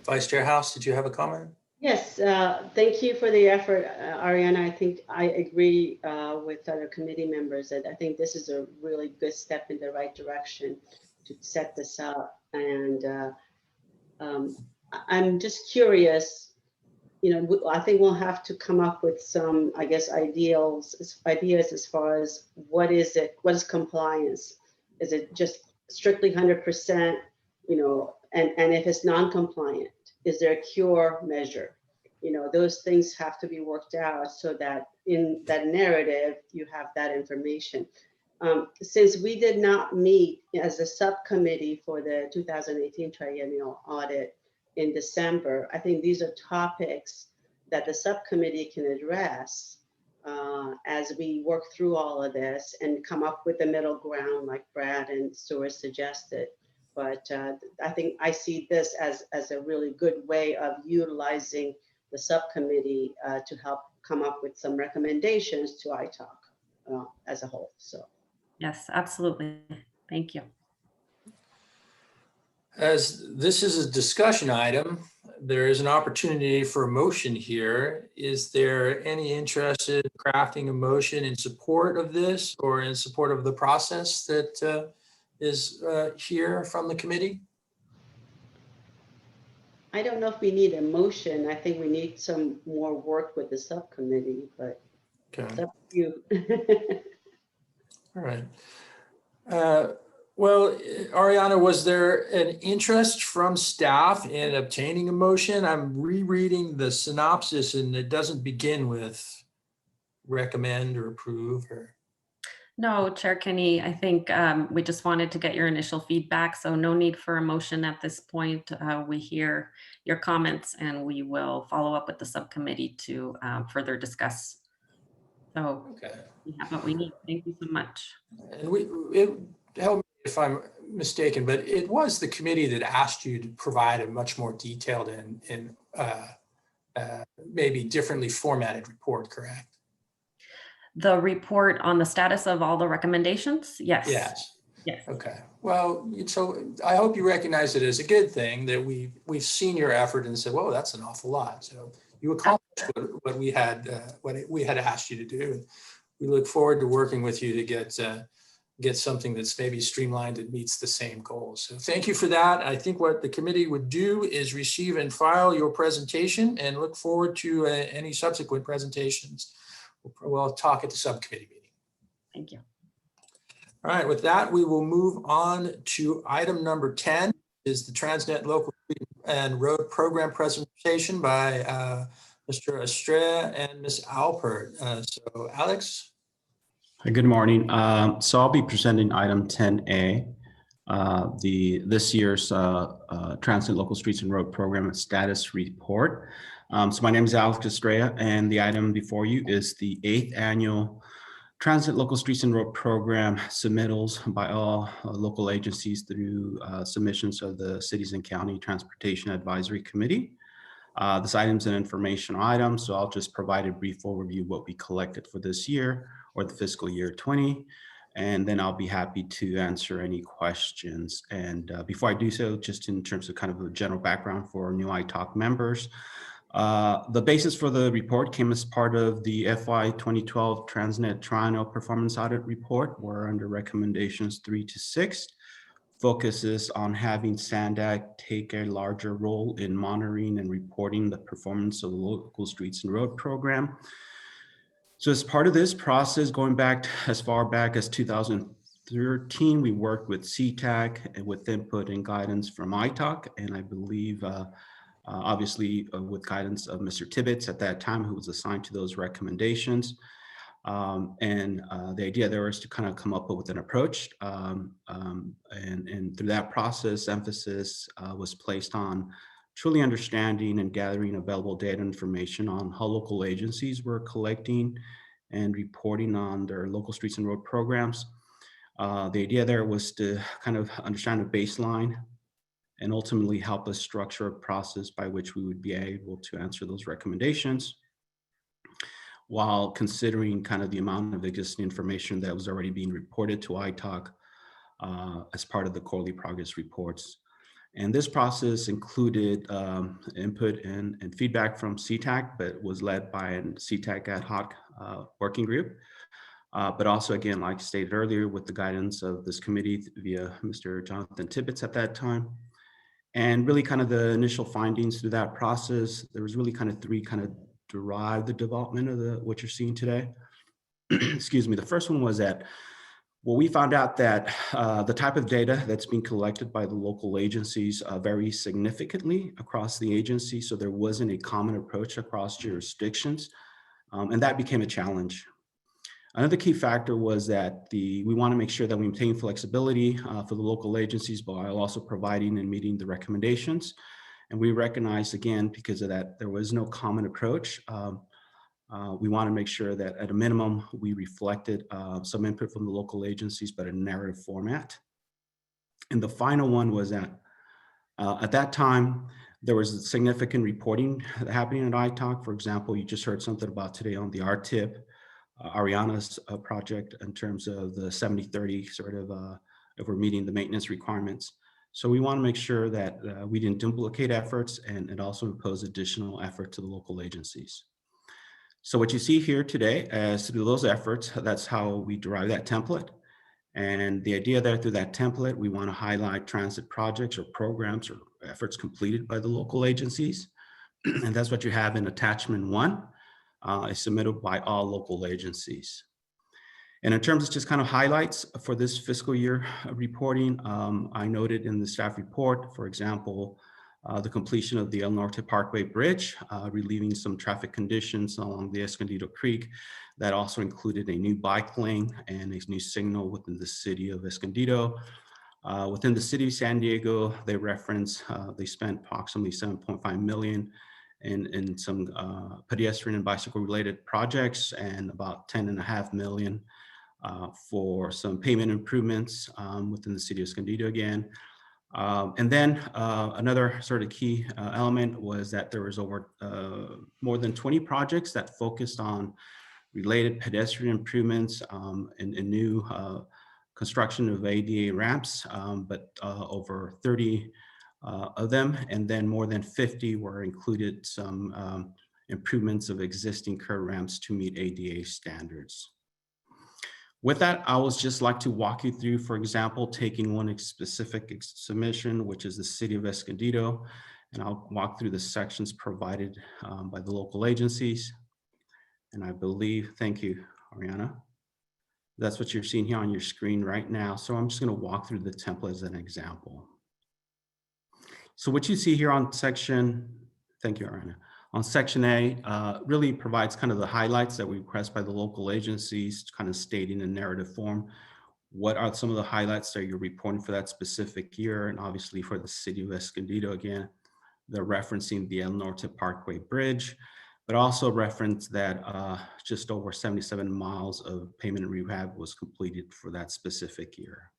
Vice Chair House, did you have a comment? Yes, thank you for the effort, Ariana. I think I agree with other committee members that I think this is a really good step in the right direction to set this up. And I'm just curious, I think we'll have to come up with some, I guess, ideas as far as what is compliance? Is it just strictly 100%, and if it's non-compliant, is there a cure measure? Those things have to be worked out so that in that narrative, you have that information. Since we did not meet as a subcommittee for the 2018 triennial audit in December, I think these are topics that the subcommittee can address as we work through all of this and come up with the middle ground like Brad and Stuart suggested. But I think I see this as a really good way of utilizing the subcommittee to help come up with some recommendations to ITALC as a whole. So, yes, absolutely. Thank you. As this is a discussion item, there is an opportunity for a motion here. Is there any interest in crafting a motion in support of this or in support of the process that is here from the committee? I don't know if we need a motion. I think we need some more work with the subcommittee, but it's up to you. All right. Well, Ariana, was there an interest from staff in obtaining a motion? I'm rereading the synopsis and it doesn't begin with recommend or approve or. No, Chair Kenny, I think we just wanted to get your initial feedback, so no need for a motion at this point. We hear your comments and we will follow up with the subcommittee to further discuss. So we have what we need. Thank you so much. And help me if I'm mistaken, but it was the committee that asked you to provide a much more detailed and maybe differently formatted report, correct? The report on the status of all the recommendations? Yes. Yes. Yes. Okay. Well, so I hope you recognize it as a good thing that we've seen your effort and said, whoa, that's an awful lot. So you accomplished what we had asked you to do. And we look forward to working with you to get something that's maybe streamlined and meets the same goals. So thank you for that. I think what the committee would do is receive and file your presentation and look forward to any subsequent presentations. We'll talk at the subcommittee meeting. Thank you. All right, with that, we will move on to item number 10, is the TransNet Local Street and Road Program presentation by Mr. Estrella and Ms. Alpert. So Alex. Good morning. So I'll be presenting item 10A, this year's TransNet Local Streets and Road Program status report. So my name is Alex Estrella, and the item before you is the 8th annual Transit Local Streets and Road Program submittals by all local agencies through submissions of the Cities and County Transportation Advisory Committee. This item is an informational item, so I'll just provide a brief overview of what we collected for this year or the fiscal year 20, and then I'll be happy to answer any questions. And before I do so, just in terms of kind of a general background for new iTalk members, the basis for the report came as part of the FY 2012 TransNet Triennial Performance Audit Report, where under recommendations 3 to 6, focuses on having SANDAG take a larger role in monitoring and reporting the performance of the local streets and road program. So as part of this process, going back as far back as 2013, we worked with CTAC and with input and guidance from iTalk, and I believe obviously with guidance of Mr. Tibbetts at that time, who was assigned to those recommendations. The idea there was to kind of come up with an approach. And through that process, emphasis was placed on truly understanding and gathering available data information on how local agencies were collecting and reporting on their local streets and road programs. The idea there was to kind of understand a baseline and ultimately help us structure a process by which we would be able to answer those recommendations while considering kind of the amount of existing information that was already being reported to iTalk as part of the quarterly progress reports. And this process included input and feedback from CTAC, but was led by a CTAC ad hoc working group. But also, again, like stated earlier, with the guidance of this committee via Mr. Jonathan Tibbetts at that time. And really kind of the initial findings through that process, there was really kind of 3 kind of derive the development of what you're seeing today. Excuse me. The first one was that, well, we found out that the type of data that's being collected by the local agencies varies significantly across the agency. So there wasn't a common approach across jurisdictions, and that became a challenge. Another key factor was that we want to make sure that we maintain flexibility for the local agencies while also providing and meeting the recommendations. And we recognize, again, because of that, there was no common approach. We want to make sure that at a minimum, we reflected some input from the local agencies, but in a narrative format. And the final one was that at that time, there was significant reporting happening at iTalk. For example, you just heard something about today on the RTIP, Ariana's project in terms of the 70-30 sort of, if we're meeting the maintenance requirements. So we want to make sure that we didn't duplicate efforts and also impose additional effort to the local agencies. So what you see here today as through those efforts, that's how we derive that template. And the idea there through that template, we want to highlight transit projects or programs or efforts completed by the local agencies. And that's what you have in attachment 1. Is submitted by all local agencies. And in terms of just kind of highlights for this fiscal year reporting, I noted in the staff report, for example, the completion of the El Norte Parkway Bridge, relieving some traffic conditions along the Escondido Creek. That also included a new bike lane and a new signal within the city of Escondido. Within the city of San Diego, they reference, they spent approximately $7.5 million in some pedestrian and bicycle related projects and about $10.5 million for some pavement improvements within the city of Escondido again. And then another sort of key element was that there was over more than 20 projects that focused on related pedestrian improvements and new construction of ADA ramps, but over 30 of them, and then more than 50 were included some improvements of existing curb ramps to meet ADA standards. With that, I would just like to walk you through, for example, taking one specific submission, which is the city of Escondido, and I'll walk through the sections provided by the local agencies. And I believe, thank you, Ariana. That's what you're seeing here on your screen right now. So I'm just going to walk through the template as an example. So what you see here on section, thank you, Ariana, on section A really provides kind of the highlights that we request by the local agencies, kind of stating in narrative form. What are some of the highlights that you're reporting for that specific year? And obviously for the city of Escondido again, They're referencing the El Norte Parkway Bridge, but also reference that just over 77 miles of pavement rehab was completed for that specific year.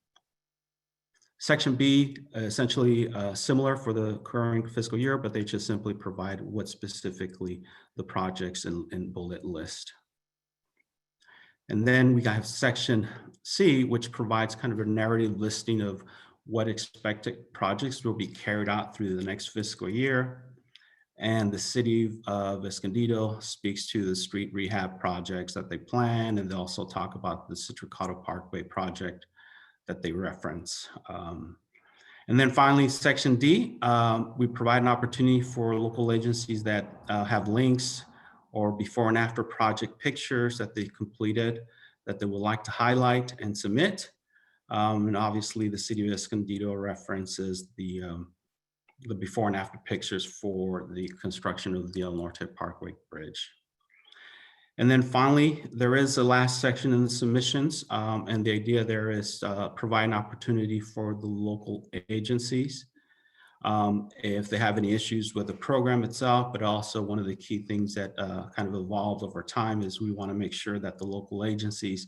Section B, essentially similar for the current fiscal year, but they just simply provide what specifically the projects in bullet list. And then we have section C, which provides kind of a narrative listing of what expected projects will be carried out through the next fiscal year. And the city of Escondido speaks to the street rehab projects that they plan, and they also talk about the Citricado Parkway project that they reference. And then finally, section D, we provide an opportunity for local agencies that have links or before and after project pictures that they completed that they would like to highlight and submit. And obviously the city of Escondido references the before and after pictures for the construction of the El Norte Parkway Bridge. And then finally, there is a last section in the submissions, and the idea there is provide an opportunity for the local agencies if they have any issues with the program itself, but also one of the key things that kind of evolved over time is we want to make sure that the local agencies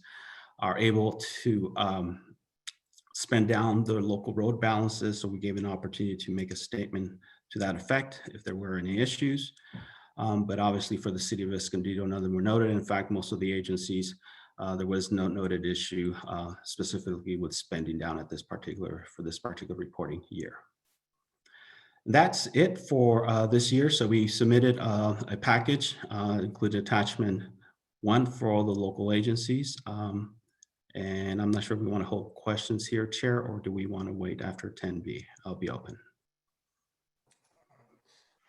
are able to spend down their local road balances. So we gave an opportunity to make a statement to that effect if there were any issues. But obviously for the city of Escondido, none of them were noted. In fact, most of the agencies, there was no noted issue specifically with spending down at for this particular reporting year. That's it for this year. So we submitted a package, included attachment 1 for all the local agencies. And I'm not sure if we want to hold questions here, Chair, or do we want to wait after 10B? I'll be open.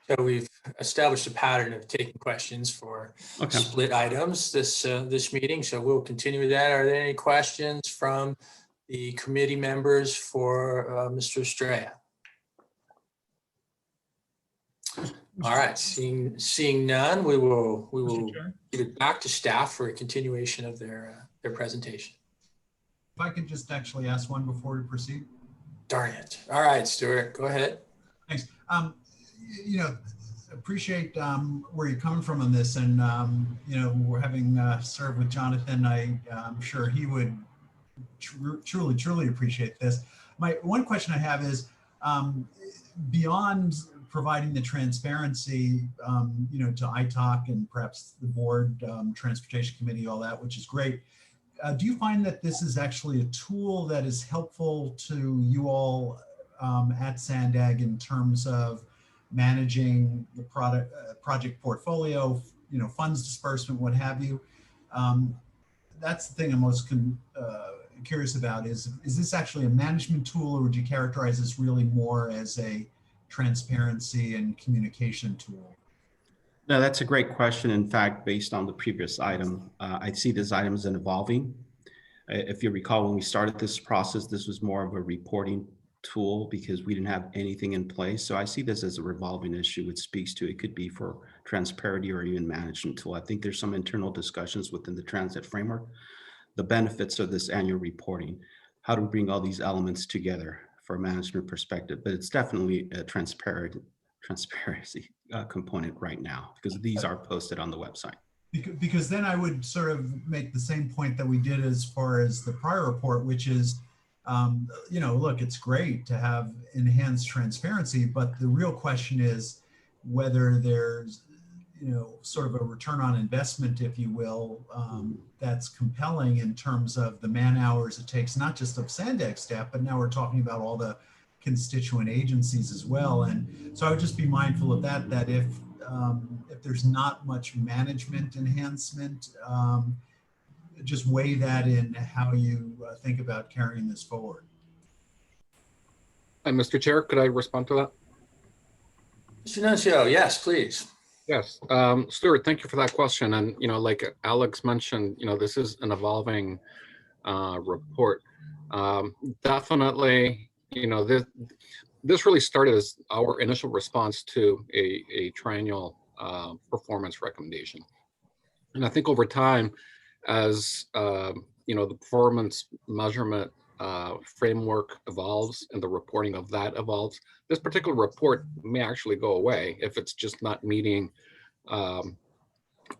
So we've established a pattern of taking questions for split items this meeting. So we'll continue with that. Are there any questions from the committee members for Mr. Estrella? All right, seeing none, we will give it back to staff for a continuation of their presentation. If I could just actually ask one before we proceed. Darn it. All right, Stuart, go ahead. Thanks. You know, appreciate where you're coming from on this, and you know, we're having served with Jonathan. I'm sure he would truly appreciate this. My one question I have is beyond providing the transparency, you know, to ITOC and perhaps the board, transportation committee, all that, which is great. Do you find that this is actually a tool that is helpful to you all at Sandag in terms of managing the project portfolio, you know, funds disbursement, what have you? That's the thing I'm most curious about is this actually a management tool, or would you characterize this really more as a transparency and communication tool? No, that's a great question. In fact, based on the previous item, I see this item as an evolving. If you recall, when we started this process, this was more of a reporting tool because we didn't have anything in place. So I see this as a revolving issue, which speaks to it could be for transparency or even management tool. I think there's some internal discussions within the TransNet framework, the benefits of this annual reporting, how to bring all these elements together for a management perspective, but it's definitely a transparency component right now because these are posted on the website. Because then I would sort of make the same point that we did as far as the prior report, which is, you know, look, it's great to have enhanced transparency, but the real question is whether there's, you know, sort of a return on investment, if you will, that's compelling in terms of the man hours it takes, not just of Sandag staff, but now we're talking about all the constituent agencies as well. And so I would just be mindful of that, that if there's not much management enhancement, just weigh that in how you think about carrying this forward. And Mr. Chair, could I respond to that? Mr. Nuncio, yes, please. Yes, Stuart, thank you for that question. And, you know, like Alex mentioned, you know, this is an evolving report. Definitely, you know, this really started as our initial response to a triennial performance recommendation. And I think over time, as, you know, the performance measurement framework evolves and the reporting of that evolves, this particular report may actually go away if it's just not meeting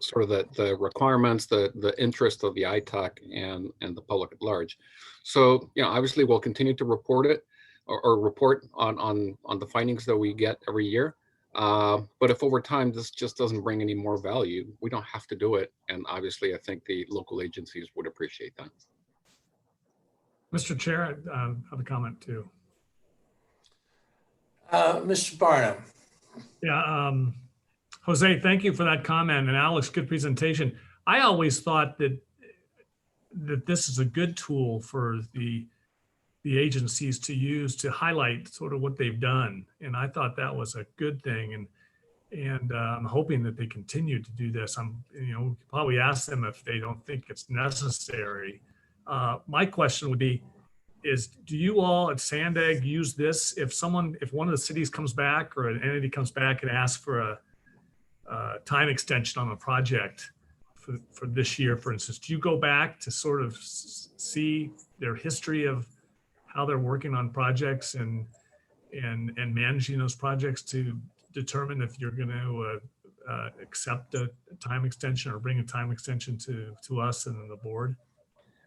sort of the requirements, the interest of the ITOC and the public at large. So, obviously we'll continue to report it or report on the findings that we get every year. But if over time this just doesn't bring any more value, we don't have to do it. And obviously I think the local agencies would appreciate that. Mr. Chair, I have a comment too. Mr. Barnum. Yeah, Jose, thank you for that comment, and Alex, good presentation. I always thought that this is a good tool for the agencies to use to highlight sort of what they've done, and I thought that was a good thing, and I'm hoping that they continue to do this. Probably ask them if they don't think it's necessary. My question would be, do you all at Sandag use this if one of the cities comes back or an entity comes back and asks for a time extension on a project for this year, for instance, do you go back to sort of see their history of how they're working on projects and managing those projects to determine if you're going to accept a time extension or bring a time extension to us and the board?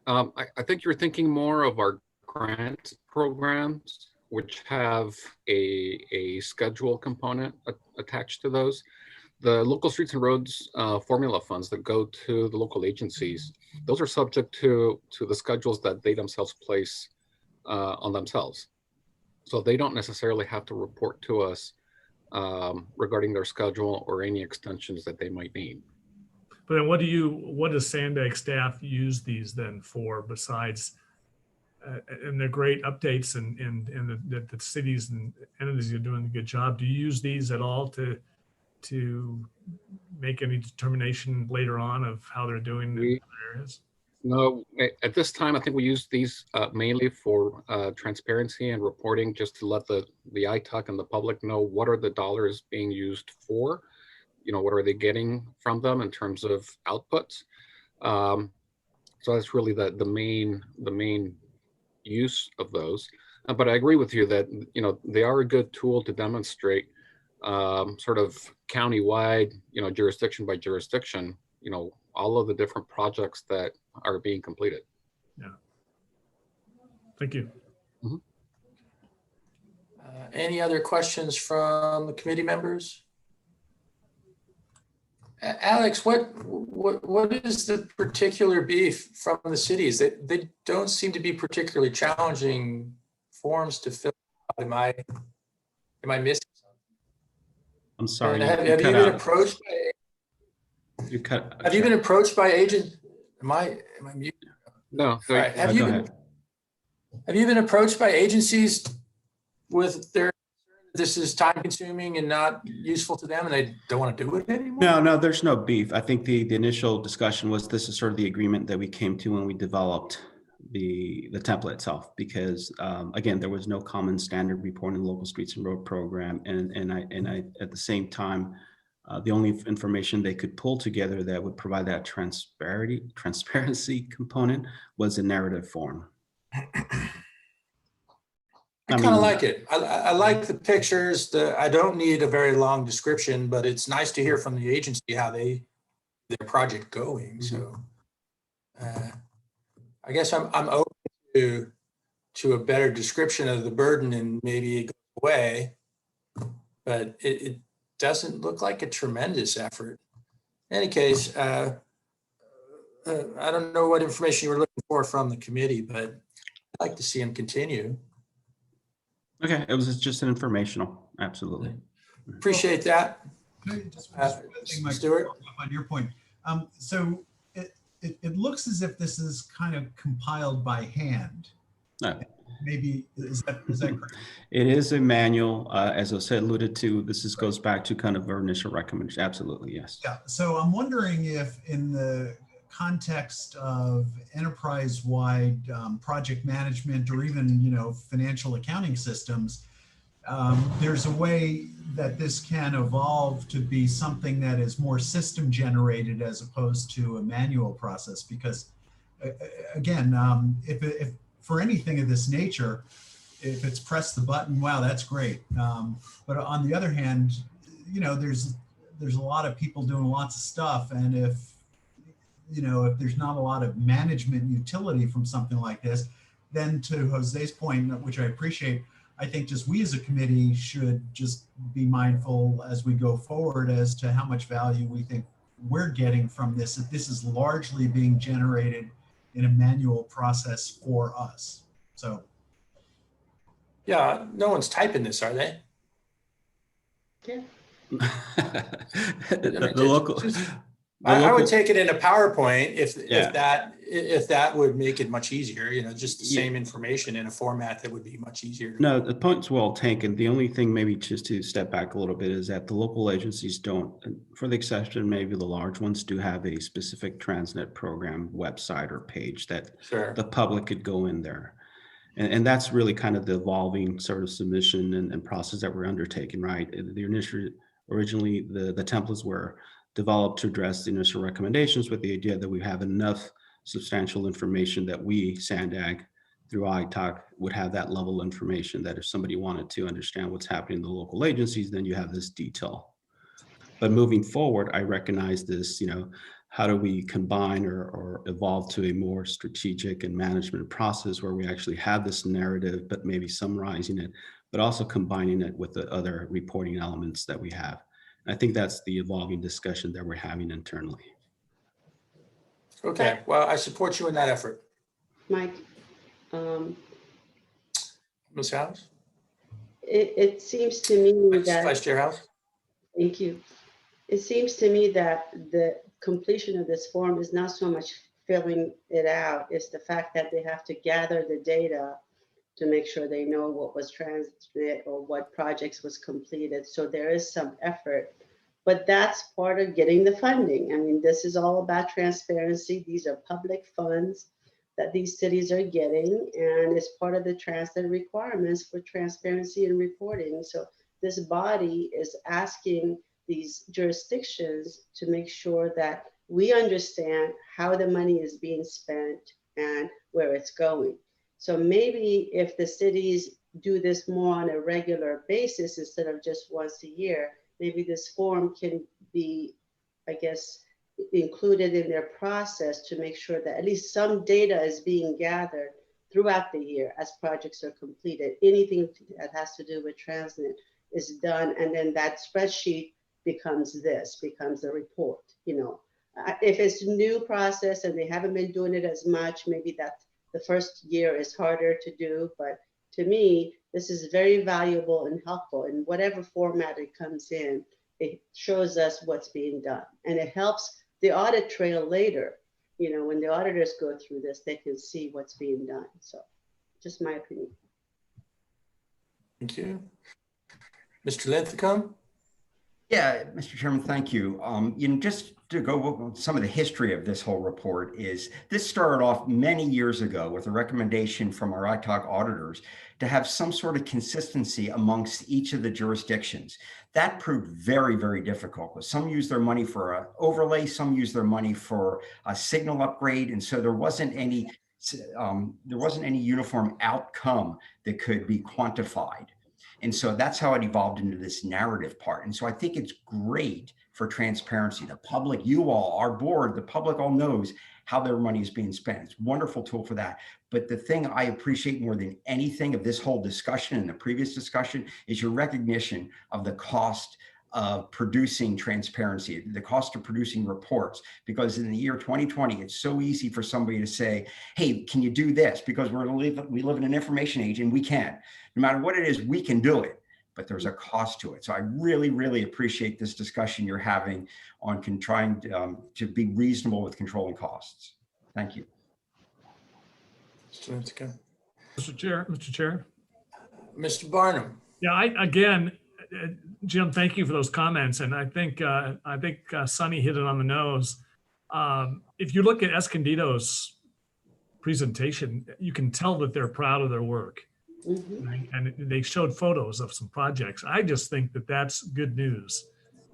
I think you're thinking more of our grant programs, which have a schedule component attached to those. The local streets and roads formula funds that go to the local agencies, those are subject to the schedules that they themselves place on themselves. So they don't necessarily have to report to us regarding their schedule or any extensions that they might need. But then what does Sandag staff use these then for besides, and they're great updates and the cities and entities are doing a good job. Do you use these at all to make any determination later on of how they're doing in other areas? No, at this time, I think we use these mainly for transparency and reporting, just to let the ITOC and the public know what are the dollars being used for. What are they getting from them in terms of outputs? So that's really the main use of those. But I agree with you that they are a good tool to demonstrate sort of countywide, jurisdiction by jurisdiction, all of the different projects that are being completed. Yeah. Thank you. Mm-hmm. Any other questions from the committee members? Alex, what is the particular beef from the cities? They don't seem to be particularly challenging forms to fill out. Am I missing something? I'm sorry. Have you been approached by? Have you been approached by agent? Am I muted? No. Right. Have you been approached by agencies with their? This is time consuming and not useful to them and they don't want to do it anymore? No, there's no beef. I think the initial discussion was this is sort of the agreement that we came to when we developed the template itself, because again, there was no common standard report in the local streets and road program. And I at the same time, the only information they could pull together that would provide that transparency component was a narrative form. I kind of like it. I like the pictures. I don't need a very long description, but it's nice to hear from the agency how their project going. So I guess I'm open to a better description of the burden and maybe it goes away, but it doesn't look like a tremendous effort. In any case, I don't know what information you were looking for from the committee, but I'd like to see them continue. Okay, it was just an informational, absolutely. Appreciate that. Stuart? On your point, so it looks as if this is kind of compiled by hand. No. Maybe, is that correct? It is a manual, as I said, alluded to, goes back to kind of our initial recommendation, absolutely, yes. Yeah, so I'm wondering if in the context of enterprise-wide project management or even financial accounting systems, there's a way that this can evolve to be something that is more system generated as opposed to a manual process, because again, if for anything of this nature, if it's press the button, wow, that's great. But on the other hand, you know, there's a lot of people doing lots of stuff, and if there's not a lot of management utility from something like this, then to Jose's point, which I appreciate, I think just we as a committee should just be mindful as we go forward as to how much value we think we're getting from this, if this is largely being generated in a manual process for us. So. Yeah, no one's typing this, are they? Yeah. The local. I would take it in a PowerPoint if that would make it much easier, just the same information in a format that would be much easier. No, the point's well taken. The only thing maybe just to step back a little bit is that the local agencies don't, for the exception, maybe the large ones do have a specific TransNet program website or page that the public could go in there. And that's really kind of the evolving sort of submission and process that we're undertaking, right? Originally, the templates were developed to address the initial recommendations with the idea that we have enough substantial information that we, SANDAG, through ITAC, would have that level of information that if somebody wanted to understand what's happening in the local agencies, then you have this detail. But moving forward, I recognize this, how do we combine or evolve to a more strategic and management process where we actually have this narrative, but maybe summarizing it, but also combining it with the other reporting elements that we have. I think that's the evolving discussion that we're having internally. Okay, well, I support you in that effort. Mike, Ms. House? It seems to me that— Vice Chair House? Thank you. It seems to me that the completion of this form is not so much filling it out, it's the fact that they have to gather the data to make sure they know what was transmitted or what projects was completed. So there is some effort, but that's part of getting the funding. I mean, this is all about transparency. These are public funds that these cities are getting, and it's part of the TransNet requirements for transparency and reporting. So this body is asking these jurisdictions to make sure that we understand how the money is being spent and where it's going. So maybe if the cities do this more on a regular basis instead of just once a year, maybe this form can be, I guess, included in their process to make sure that at least some data is being gathered throughout the year as projects are completed. Anything that has to do with TransNet is done, and then that spreadsheet becomes the report. If it's a new process and they haven't been doing it as much, maybe that the first year is harder to do, but to me, this is very valuable and helpful. In whatever format it comes in, it shows us what's being done, and it helps the audit trail later. When the auditors go through this, they can see what's being done. So just my opinion. Thank you. Mr. Linthicum? Yeah, Mr. Chairman, thank you. Just to go over some of the history of this whole report is this started off many years ago with a recommendation from our ITOC auditors to have some sort of consistency amongst each of the jurisdictions. That proved very, very difficult because some use their money for an overlay, some use their money for a signal upgrade, and so there wasn't any uniform outcome that could be quantified. And so that's how it evolved into this narrative part. And so I think it's great for transparency. The public, you all, our board, the public all knows how their money is being spent. It's a wonderful tool for that. But the thing I appreciate more than anything of this whole discussion and the previous discussion is your recognition of the cost of producing transparency, the cost of producing reports, because in the year 2020, it's so easy for somebody to say, hey, can you do this? Because we live in an information age and we can. No matter what it is, we can do it, but there's a cost to it. So I really, really appreciate this discussion you're having on trying to be reasonable with controlling costs. Thank you. Mr. Chair. Mr. Barnum. Yeah, again, Jim, thank you for those comments. And I think Sonny hit it on the nose. If you look at Escondido's presentation, you can tell that they're proud of their work. Mm-hmm. And they showed photos of some projects. I just think that that's good news.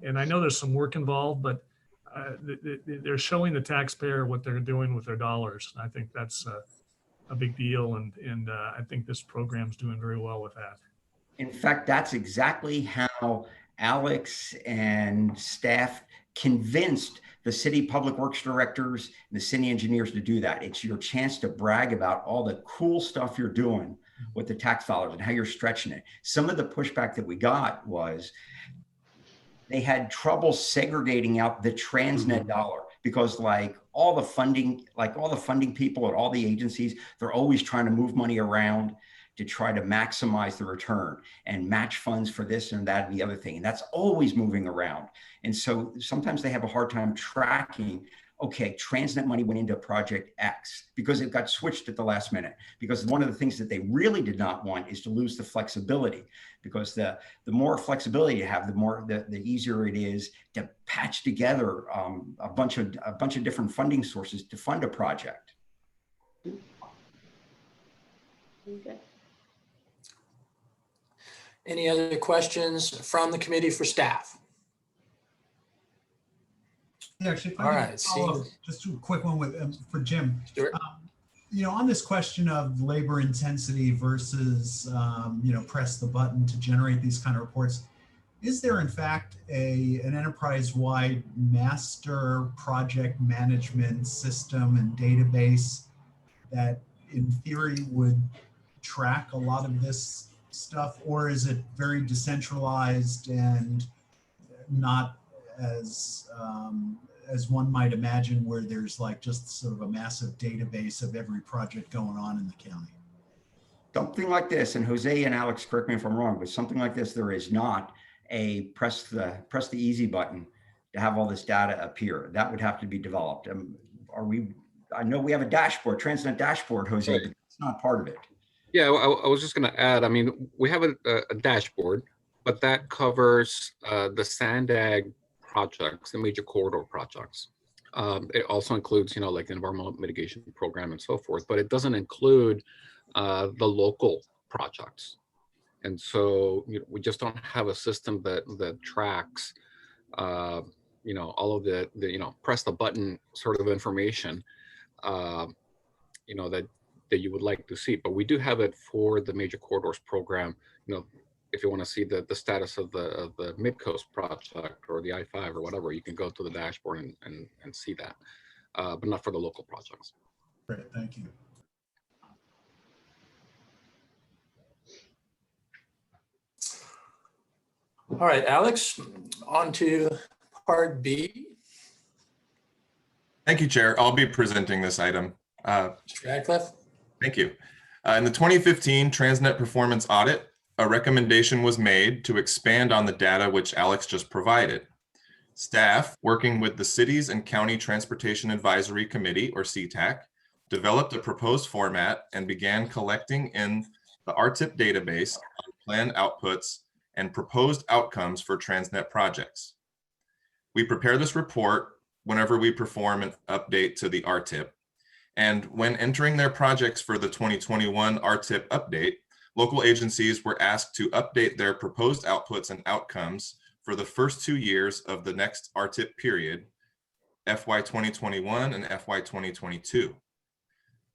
And I know there's some work involved, but they're showing the taxpayer what they're doing with their dollars. I think that's a big deal. And I think this program's doing very well with that. In fact, that's exactly how Alex and staff convinced the city public works directors and the city engineers to do that. It's your chance to brag about all the cool stuff you're doing with the tax dollars and how you're stretching it. Some of the pushback that we got was they had trouble segregating out the TransNet dollar because like all the funding people at all the agencies, they're always trying to move money around to try to maximize the return and match funds for this and that and the other thing. And that's always moving around. And so sometimes they have a hard time tracking, okay, TransNet money went into project X because it got switched at the last minute. Because one of the things that they really did not want is to lose the flexibility, because the more flexibility you have, the easier it is to patch together a bunch of different funding sources to fund a project. Okay. Any other questions from the committee for staff? Yeah, actually, All right, just a quick one with for Jim. Sure. You know, on this question of labor intensity versus, you know, press the button to generate these kind of reports, is there in fact an enterprise-wide master project management system and database that in theory would track a lot of this stuff, or is it very decentralized and not as one might imagine, where there's like just sort of a massive database of every project going on in the county? Something like this, and Jose and Alex, correct me if I'm wrong, but something like this, there is not a press the easy button to have all this data appear. That would have to be developed. I know we have a dashboard, TransNet dashboard, Jose, right, but it's not part of it. Yeah, I was just going to add, I mean, we have a dashboard, but that covers the SANDAG projects, the major corridor projects. It also includes, you know, like the environmental mitigation program and so forth, but it doesn't include the local projects. And so we just don't have a system that tracks, you know, all of the you know, press the button sort of information, you know, that you would like to see. But we do have it for the major corridors program. You know, if you want to see the status of the Mid-Coast project or the I-5 or whatever, you can go to the dashboard and see that, but not for the local projects. Great, thank you. All right, Alex, on to part B. Thank you, Chair. I'll be presenting this item. Mr. Radcliffe. Thank you. In the 2015 TransNet performance audit, a recommendation was made to expand on the data which Alex just provided. Staff, working with the Cities and County Transportation Advisory Committee, or CTAC, developed a proposed format and began collecting in the RTIP database on planned outputs and proposed outcomes for TransNet projects. We prepare this report whenever we perform an update to the RTIP. And when entering their projects for the 2021 RTIP update, local agencies were asked to update their proposed outputs and outcomes for the first 2 years of the next RTIP period, FY 2021 and FY 2022.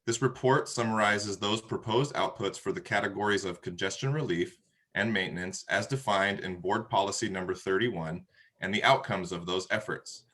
This report summarizes those proposed outputs for the categories of congestion relief and maintenance as defined in Board Policy number 31 and the outcomes of those efforts.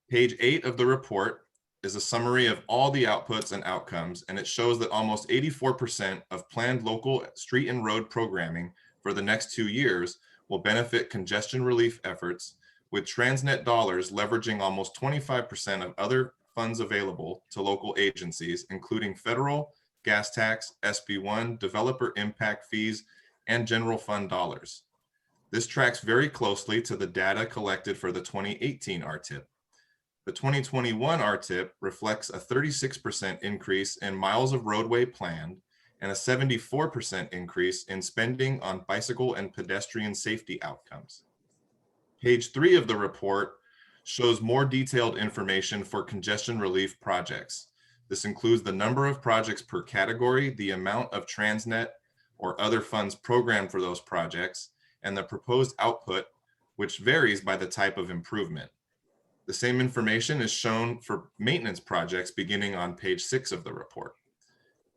Page 8 of the report is a summary of all the outputs and outcomes, and it shows that almost 84% of planned local street and road programming for the next 2 years will benefit congestion relief efforts, with TransNet dollars leveraging almost 25% of other funds available to local agencies, including federal, gas tax, SB1, developer impact fees, and general fund dollars. This tracks very closely to the data collected for the 2018 RTIP. The 2021 RTIP reflects a 36% increase in miles of roadway planned and a 74% increase in spending on bicycle and pedestrian safety outcomes. Page 3 of the report shows more detailed information for congestion relief projects. This includes the number of projects per category, the amount of TransNet or other funds programmed for those projects, and the proposed output, which varies by the type of improvement. The same information is shown for maintenance projects beginning on page 6 of the report.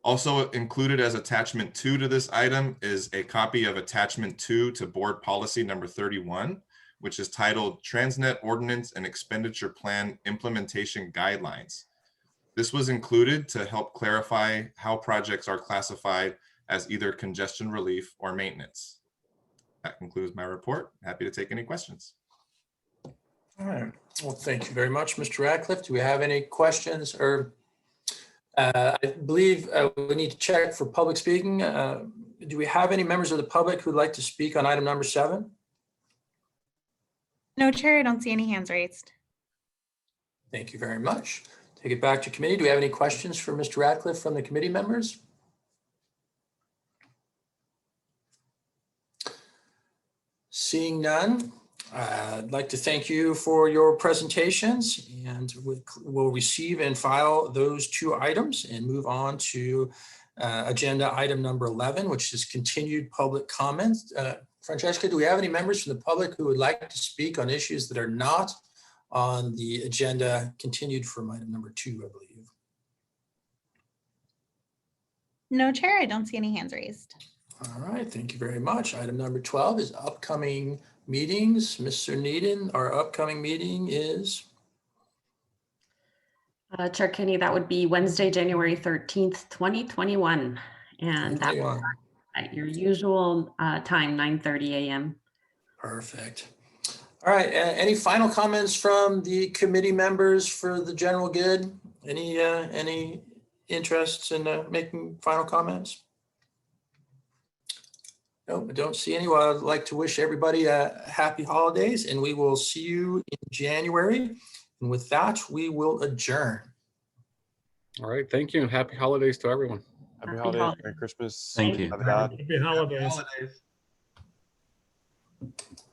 Also included as attachment 2 to this item is a copy of attachment 2 to board policy number 31, which is titled TransNet Ordinance and Expenditure Plan Implementation Guidelines. This was included to help clarify how projects are classified as either congestion relief or maintenance. That concludes my report. Happy to take any questions. All right. Well, thank you very much, Mr. Radcliffe. Do we have any questions or I believe we need to check for public speaking. Do we have any members of the public who'd like to speak on item number 7? No, Chair, I don't see any hands raised. Thank you very much. Take it back to committee. Do we have any questions for Mr. Radcliffe from the committee members? Seeing none, I'd like to thank you for your presentations, and we'll receive and file those 2 items and move on to agenda item number 11, which is continued public comments. Francesca, do we have any members from the public who would like to speak on issues that are not on the agenda continued from item number 2, I believe? No, Chair, I don't see any hands raised. All right, thank you very much. Item number 12 is upcoming meetings. Mr. Needham, our upcoming meeting is? Chair Kenny, that would be Wednesday, January 13th, 2021. And that will be at your usual time, 9:30 a.m. Perfect. All right, any final comments from the committee members for the general good? Any interests in making final comments? No, I don't see any. Well, I'd like to wish everybody happy holidays, and we will see you in January. And with that, we will adjourn. All right, thank you, and happy holidays to everyone. Happy holidays, Merry Christmas. Thank you. Happy holidays. Holidays.